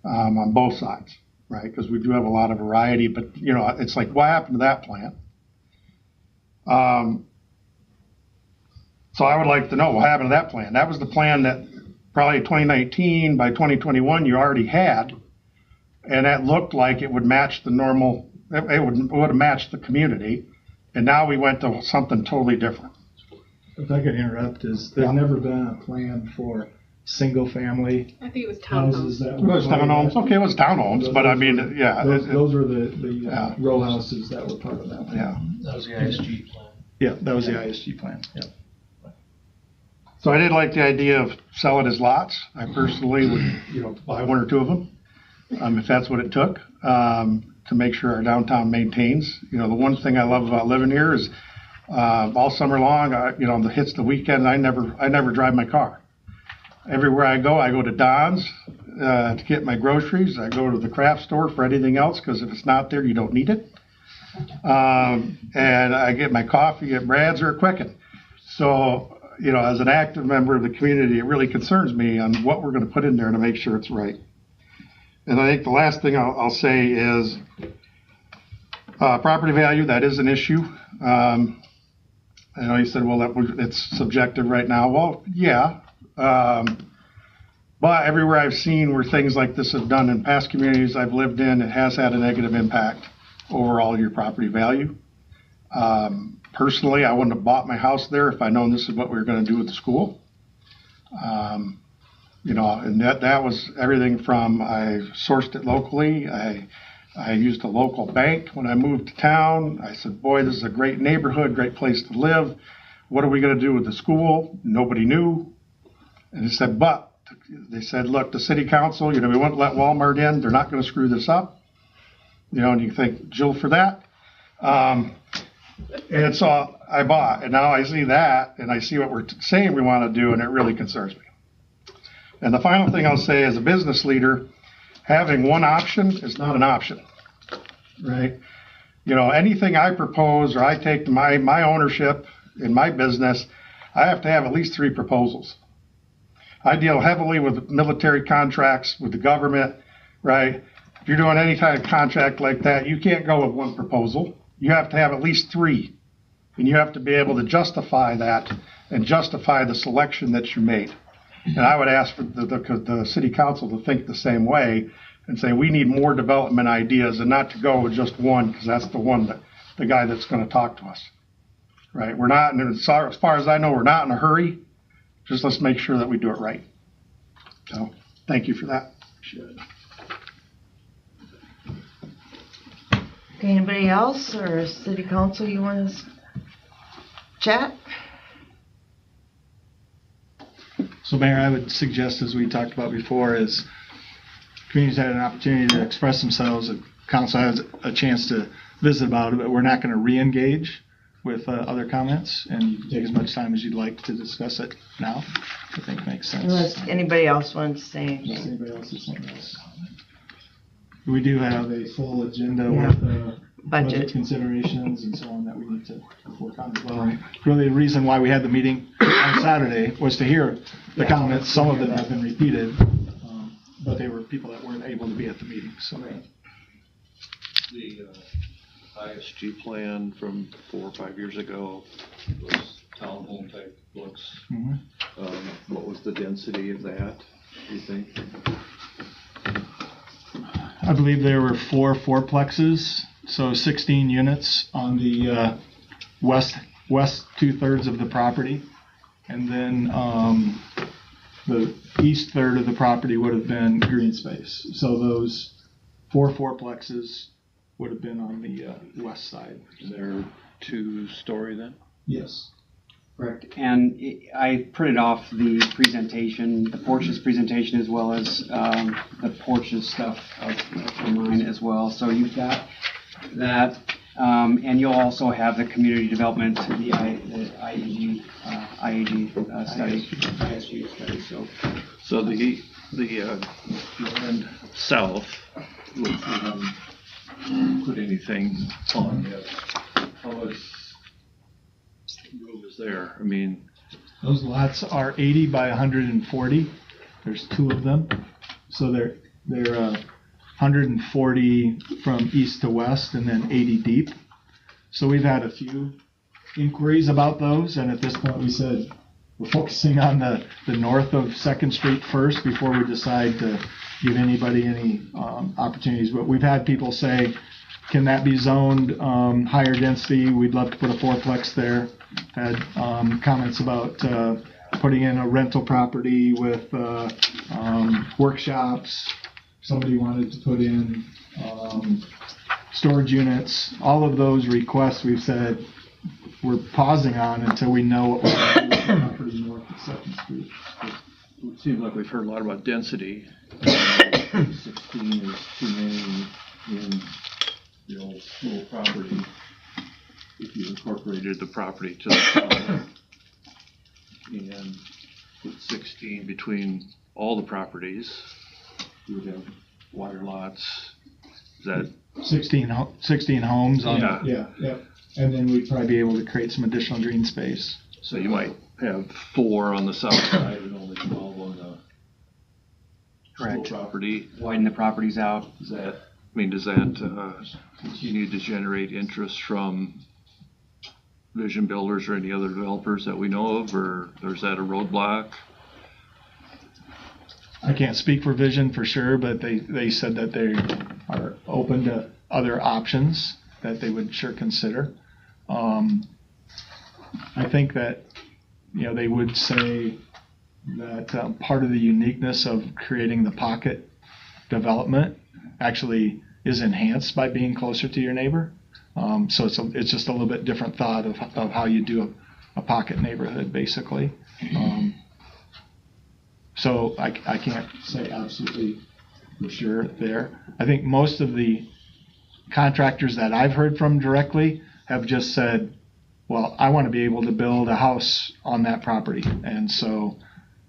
on both sides. Right, because we do have a lot of variety, but it's like, what happened to that plan? So I would like to know what happened to that plan. That was the plan that probably 2019, by 2021 you already had, and that looked like it would match the normal. It would have matched the community, and now we went to something totally different. If I could interrupt, there's never been a plan for single-family. I think it was houses. townhomes. It was townhomes. Okay, it was townhomes, but I mean, yeah. Those were the row houses that were part of that plan. Yeah. That was the ISG plan. Yeah, that was the ISG plan. Yeah. So I did like the idea of selling his lots. I personally would, buy one or two of them, if that's what it took, to make sure our downtown maintains. The one thing I love about living here is, all summer long, the hits the weekend, I never drive my car. Everywhere I go to Don's, to get my groceries. I go to the craft store for anything else, because if it's not there, you don't need it. And I get my coffee at Brad's or at Quicken. So, as an active member of the community, it really concerns me on what we're going to put in there to make sure it's right. And I think the last thing I'll say is property value. That is an issue. I know you said, well, it's subjective right now. Well, yeah. But everywhere I've seen where things like this have done in past communities I've lived in, it has had a negative impact overall your property value. Personally, I wouldn't have bought my house there if I'd known this is what we were going to do with the school. And that was everything from I sourced it locally. I used a local bank when I moved to town. I said, boy, this is a great neighborhood, great place to live. What are we going to do with the school? Nobody knew. And they said, look, the city council, we wouldn't let Walmart in. They're not going to screw this up. And you think, Jill, for that. And so I bought, and now I see that, and I see what we're saying we want to do, and it really concerns me. And the final thing I'll say as a business leader, having one option is not an option, right? Anything I propose or I take to my ownership in my business, I have to have at least 3 proposals. I deal heavily with military contracts, with the government, right? If you're doing any kind of contract like that, you can't go with one proposal. You have to have at least 3. And you have to be able to justify that and justify the selection that you made. And I would ask for the city council to think the same way and say we need more development ideas and not to go with just one, because that's the guy that's going to talk to us. Right? We're not, and as far as I know, we're not in a hurry. Just let's make sure that we do it right. So thank you for that. Okay, anybody else or city council you want to chat? So Mayor, I would suggest, as we talked about before, is communities had an opportunity to express themselves. The council has a chance to visit about it, but we're not going to re-engage with other comments, and you can take as much time as you'd like to discuss it now. I think makes sense. Unless anybody else wants to say anything. Unless anybody else has something else. We do have a full agenda with budget considerations and so on that we need to work on as well. Really, the reason why we had the meeting on Saturday was to hear the comments. Some of them have been repeated, but they were people that weren't able to be at the meeting. So. The ISG plan from 4 or 5 years ago was townhome type looks. Mm-hmm. What was the density of that, do you think? I believe there were 4 fourplexes, so 16 units on the west 2/3 of the property, and then the east third of the property would have been green space. So those 4 fourplexes would have been on the west side. They're 2-story then? Yes. Correct. And I printed off the presentation, the porches presentation, as well as the porches stuff from mine as well. So you've got that, and you'll also have the community development, the IAG study, ISG study. So the land south, we haven't put anything on yet. How much room is there? I mean, those lots are 80 by 140. There's 2 of them, so they're 140 from east to west, and then 80 deep. So we've had a few inquiries about those, and at this point we said we're focusing on the north of 2nd Street first before we decide to give anybody any opportunities. But we've had people say, can that be zoned higher density? We'd love to put a fourplex there. Had comments about putting in a rental property with workshops. Somebody wanted to put in storage units. All of those requests, we've said, we're pausing on until we know what we're going to do with the property north of Second Street. It seems like we've heard a lot about density. 16 is too many in the old school property. If you incorporated the property to the south and put 16 between all the properties, you would have wider lots. Is that 16 homes on Yeah. yeah. And then we'd probably be able to create some additional green space. so? You might have 4 on the south side and only 12 on the Correct. school property. Widen the properties out. Does that continue to generate interest from Vision Builders or any other developers that we know of, or is that a roadblock? I can't speak for Vision for sure, but they said that they are open to other options that they would sure consider. I think that, they would say that part of the uniqueness of creating the pocket development actually is enhanced by being closer to your neighbor. So it's just a little bit different thought of how you do a pocket neighborhood, basically. So I can't say absolutely for sure there. I think most of the contractors that I've heard from directly have just said, well, I want to be able to build a house on that property. And so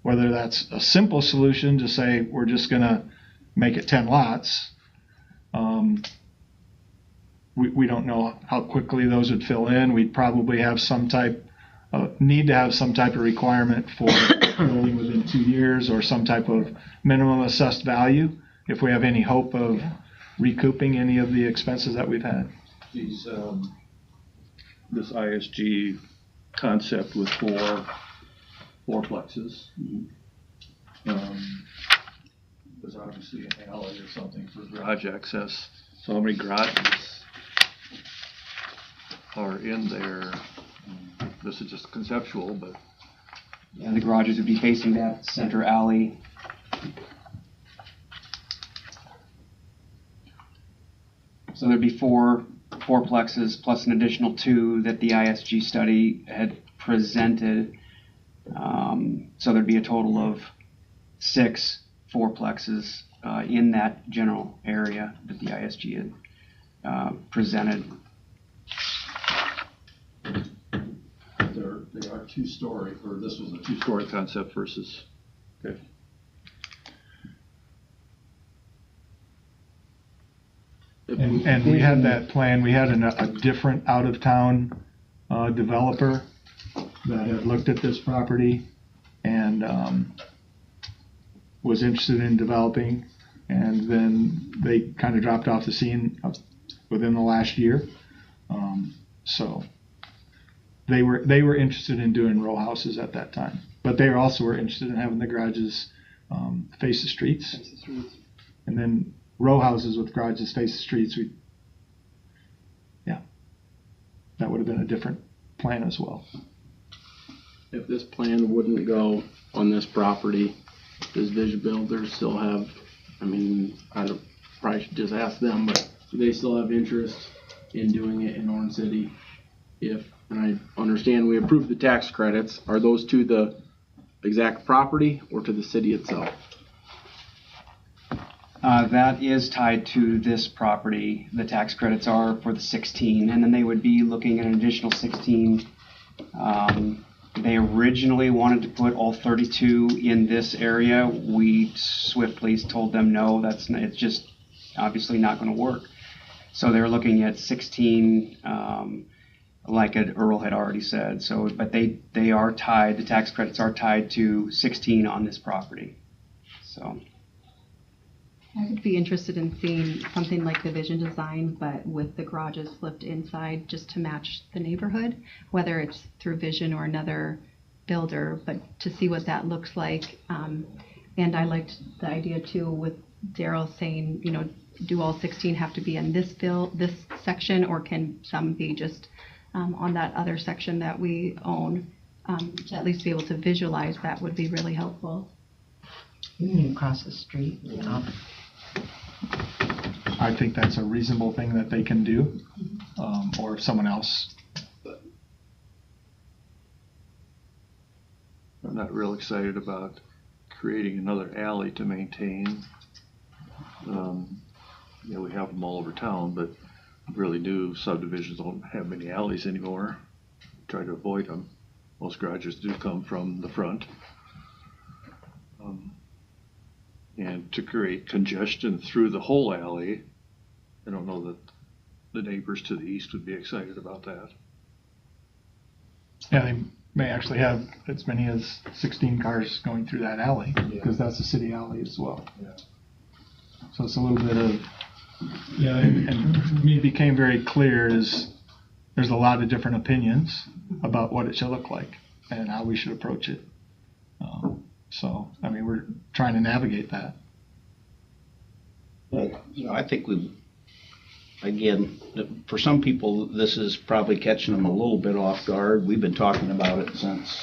whether that's a simple solution to say we're just going to make it 10 lots, we don't know how quickly those would fill in. We'd probably have need to have some type of requirement for building within 2 years or some type of minimum assessed value if we have any hope of recouping any of the expenses that we've had. These this ISG concept with fourplexes. There's obviously an alley or something for garage access. So how many garages are in there? This is just conceptual, but Yeah, the garages would be facing that center alley. So there'd be fourplexes plus an additional 2 that the ISG study had presented. So there'd be a total of 6 fourplexes in that general area that the ISG had presented. they are 2-story, or this was a 2-story concept versus. Okay. And we had that plan. We had a different out-of-town developer that had looked at this property and was interested in developing, and then they kind of dropped off the scene within the last year. So they were interested in doing row houses at that time, but they also were interested in having the garages face the streets, and then row houses with garages face the streets. That would have been a different plan as well. If this plan wouldn't go on this property, does Vision Builders still have, I probably should just ask them, but do they still have interest in doing it in Orange City? And I understand we approved the tax credits, are those to the exact property or to the city itself? That is tied to this property. The tax credits are for the 16, and then they would be looking at an additional 16. They originally wanted to put all 32 in this area. We swiftly told them no, it's just obviously not going to work. So they were looking at 16, like Earl had already said. But they are tied. The tax credits are tied to 16 on this property. So. I would be interested in seeing something like the Vision design, but with the garages flipped inside just to match the neighborhood, whether it's through Vision or another builder, but to see what that looks like. And I liked the idea too with Daryl saying, do all 16 have to be in this section, or can some be just on that other section that we own? To at least be able to visualize that would be really helpful. You mean across the street? I think that's a reasonable thing that they can do, or if someone else not real excited about creating another alley to maintain. We have them all over town, but really new subdivisions don't have many alleys anymore. Try to avoid them. Most garages do come from the front. And to create congestion through the whole alley, I don't know that the neighbors to the east would be excited about that. Yeah, they may actually have as many as 16 cars going through that alley, because that's a city alley as well. Yeah. So it's a little bit of, and to me it became very clear is there's a lot of different opinions about what it should look like and how we should approach it. So, I mean, we're trying to navigate that. Well, I think again, for some people, this is probably catching them a little bit off guard. We've been talking about it since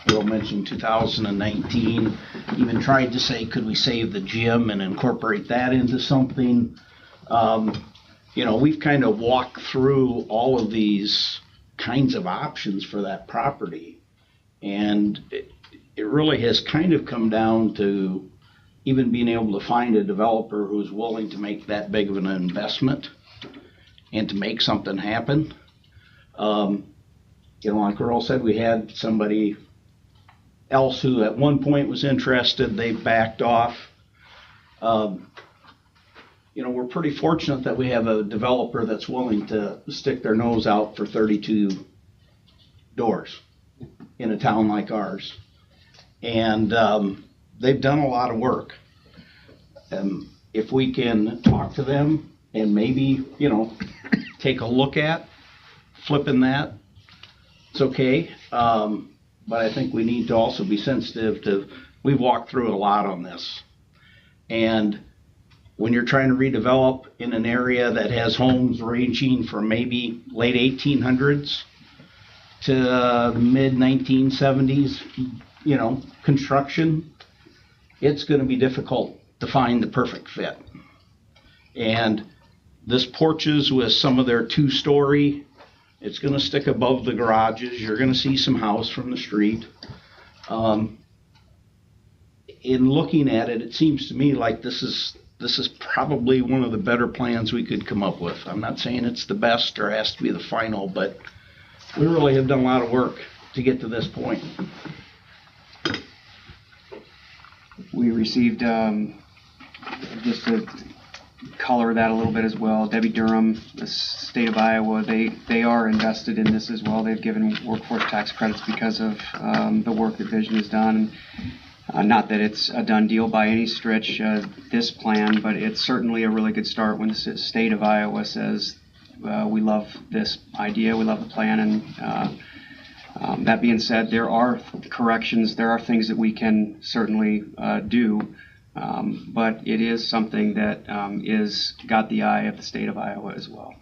Bill mentioned 2019. Even tried to say, could we save the gym and incorporate that into something? We've kind of walked through all of these kinds of options for that property. And it really has kind of come down to even being able to find a developer who's willing to make that big of an investment and to make something happen. Like Earl said, we had somebody else who at one point was interested. They backed off. We're pretty fortunate that we have a developer that's willing to stick their nose out for 32 doors in a town like ours. And they've done a lot of work. If we can talk to them and maybe, take a look at flipping that, it's okay. But I think we need to also be sensitive to, we've walked through a lot on this. And when you're trying to redevelop in an area that has homes ranging from maybe late 1800s to mid 1970s, construction, it's going to be difficult to find the perfect fit. And this porches with some of their 2-story, it's going to stick above the garages. You're going to see some house from the street. In looking at it, it seems to me like this is probably one of the better plans we could come up with. I'm not saying it's the best or has to be the final, but we really have done a lot of work to get to this point. We received, just to color that a little bit as well, Debbie Durham, the state of Iowa, they are invested in this as well. They've given workforce tax credits because of the work that Vision has done. Not that it's a done deal by any stretch, this plan, but it's certainly a really good start when the state of Iowa says, we love this idea, we love the plan, and that being said, there are corrections, there are things that we can certainly do, but it is something that is got the eye of the state of Iowa as well.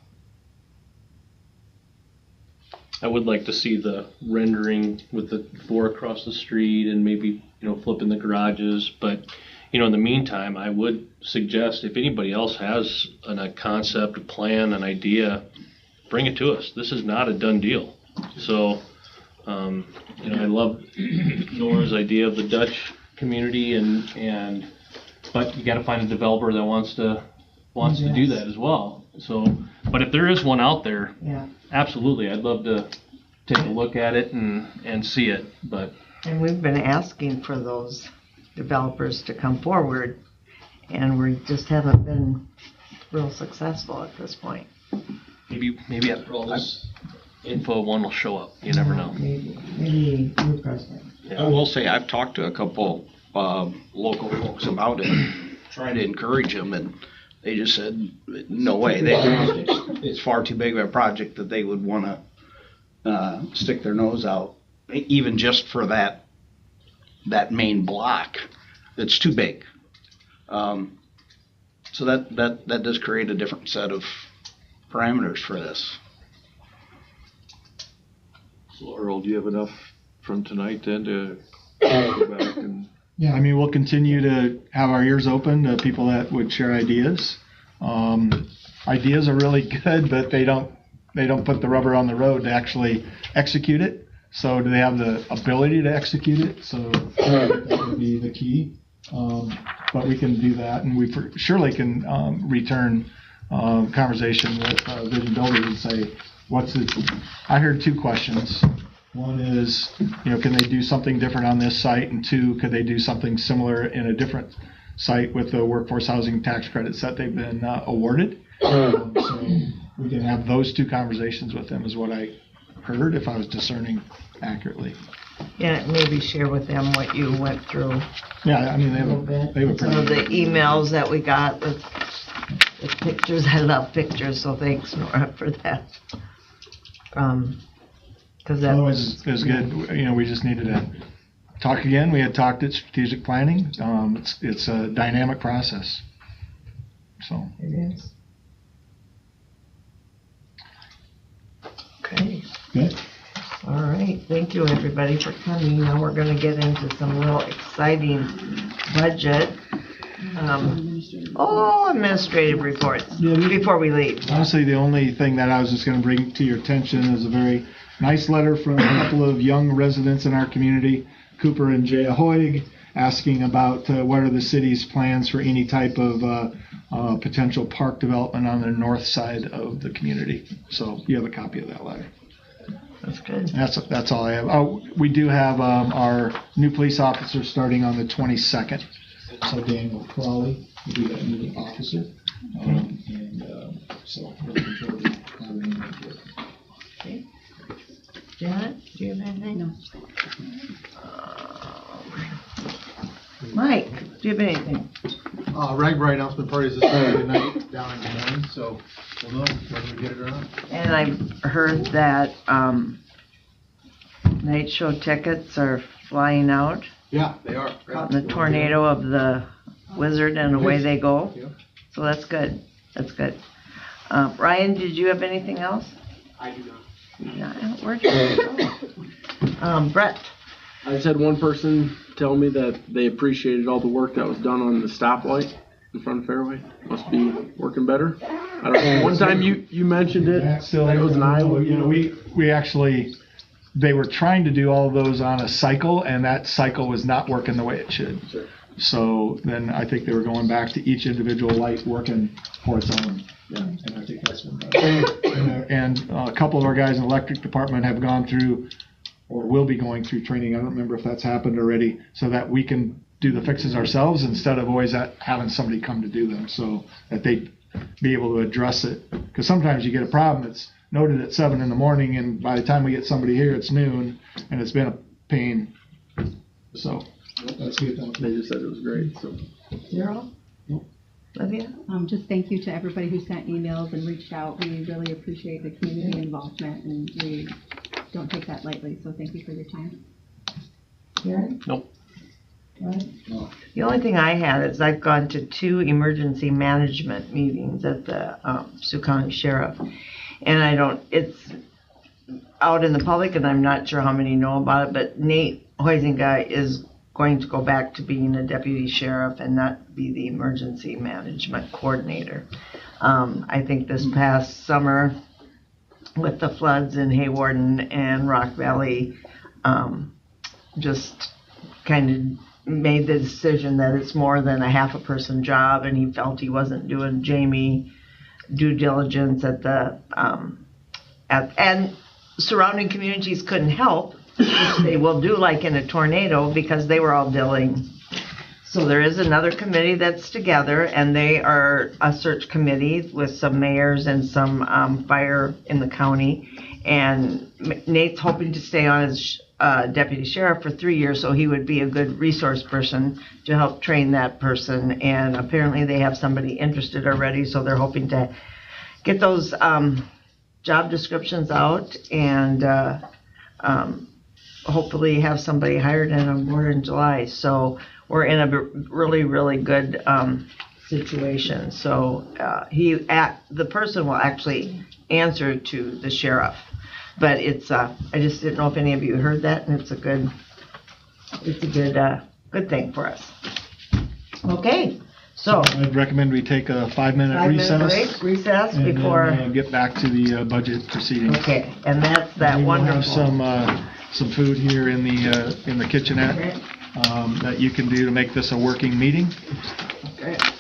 I would like to see the rendering with the 4 across the street and maybe, flipping the garages. But, in the meantime, I would suggest if anybody else has a concept, a plan, an idea, bring it to us. This is not a done deal. So, I love Nora's idea of the Dutch community but you got to find a developer that wants to do that as well. So, but if there is one out there, absolutely, I'd love to take a look at it and see it. And we've been asking for those developers to come forward, and we just haven't been real successful at this point. Maybe after all this info, one will show up. You never know. Maybe new president. I will say I've talked to a couple local folks about it, trying to encourage them, and they just said, no way. It's far too big of a project that they would want to stick their nose out, even just for that main block. It's too big. So that does create a different set of parameters for this. So Earl, do you have enough from tonight then to go back and... Yeah, we'll continue to have our ears open to people that would share ideas. Ideas are really good, but they don't put the rubber on the road to actually execute it. So do they have the ability to execute it? So that would be the key. But we can do that, and we surely can return conversation with Vision Builders and say, I heard two questions. One is, can they do something different on this site? And two, could they do something similar in a different site with the workforce housing tax credits that they've been awarded? So we can have those two conversations with them is what I heard, if I was discerning accurately. Yeah, maybe share with them what you went through. Yeah, I mean, they have a some of the emails that we got with pictures. I love pictures, so thanks, Nora, for that. Because that was good. We just needed to talk again. We had talked at strategic planning. It's a dynamic process. So it is. Okay. Good. All right. Thank you, everybody, for coming. Now we're going to get into some real exciting budget. Administrative reports before we leave. Honestly, the only thing that I was just going to bring to your attention is a very nice letter from a couple of young residents in our community, Cooper and Jay Ahoig, asking about what are the city's plans for any type of potential park development on the north side of the community. So you have a copy of that letter. That's good. That's all I have. We do have our new police officer starting on the 22nd. So Daniel Crawley will be that new officer. So looking forward to having him on board. Okay. Janet, do you have anything? No. Mike, do you have anything? Ragbri announcement party is this Saturday night down in Des Moines, so we'll know whether we get it or not. And I've heard that night show tickets are flying out. Yeah, they are. Caught in the tornado of the wizard and away they go. Yeah. So that's good. That's good. Ryan, did you have anything else? I do not. No, where'd you go? Brett. I just had one person tell me that they appreciated all the work that was done on the stoplight in front of Fairway. Must be working better. I don't know. One time you mentioned it. It was an eye. We actually, they were trying to do all of those on a cycle, and that cycle was not working the way it should. Sure. So then I think they were going back to each individual light working for its own. Yeah, and I think that's been done. And a couple of our guys in the electric department have gone through, or will be going through training. I don't remember if that's happened already, so that we can do the fixes ourselves instead of always having somebody come to do them, so that they be able to address it. Because sometimes you get a problem that's noted at 7 in the morning, and by the time we get somebody here, it's noon, and it's been a pain. So that's good. They just said it was great. So. Zero? Olivia? Just thank you to everybody who sent emails and reached out. We really appreciate the community involvement, and we don't take that lightly. So thank you for your time. Karen? Nope. Right. No. The only thing I had is I've gone to 2 emergency management meetings at the Sioux County Sheriff, and it's out in the public, and I'm not sure how many know about it, but Nate Huizinga is going to go back to being a deputy sheriff and not be the emergency management coordinator. I think this past summer with the floods in Haywarden and Rock Valley, just kind of made the decision that it's more than a half a person job, and he felt he wasn't doing Jamie due diligence at the and surrounding communities couldn't help, which they will do like in a tornado, because they were all dealing. So there is another committee that's together, and they are a search committee with some mayors and some fire in the county. And Nate's hoping to stay on as deputy sheriff for 3 years, so he would be a good resource person to help train that person. And apparently they have somebody interested already, so they're hoping to get those job descriptions out and hopefully have somebody hired and on board in July. So we're in a really, really good situation. So the person will actually answer to the sheriff. But it's I just didn't know if any of you heard that, and it's a good thing for us. Okay, so I'd recommend we take a 5-minute recess and before then, get back to the budget proceedings. Okay, and that's that we wonderful. We'll have some some food here in the kitchenette that you can do to make this a working meeting. Okay.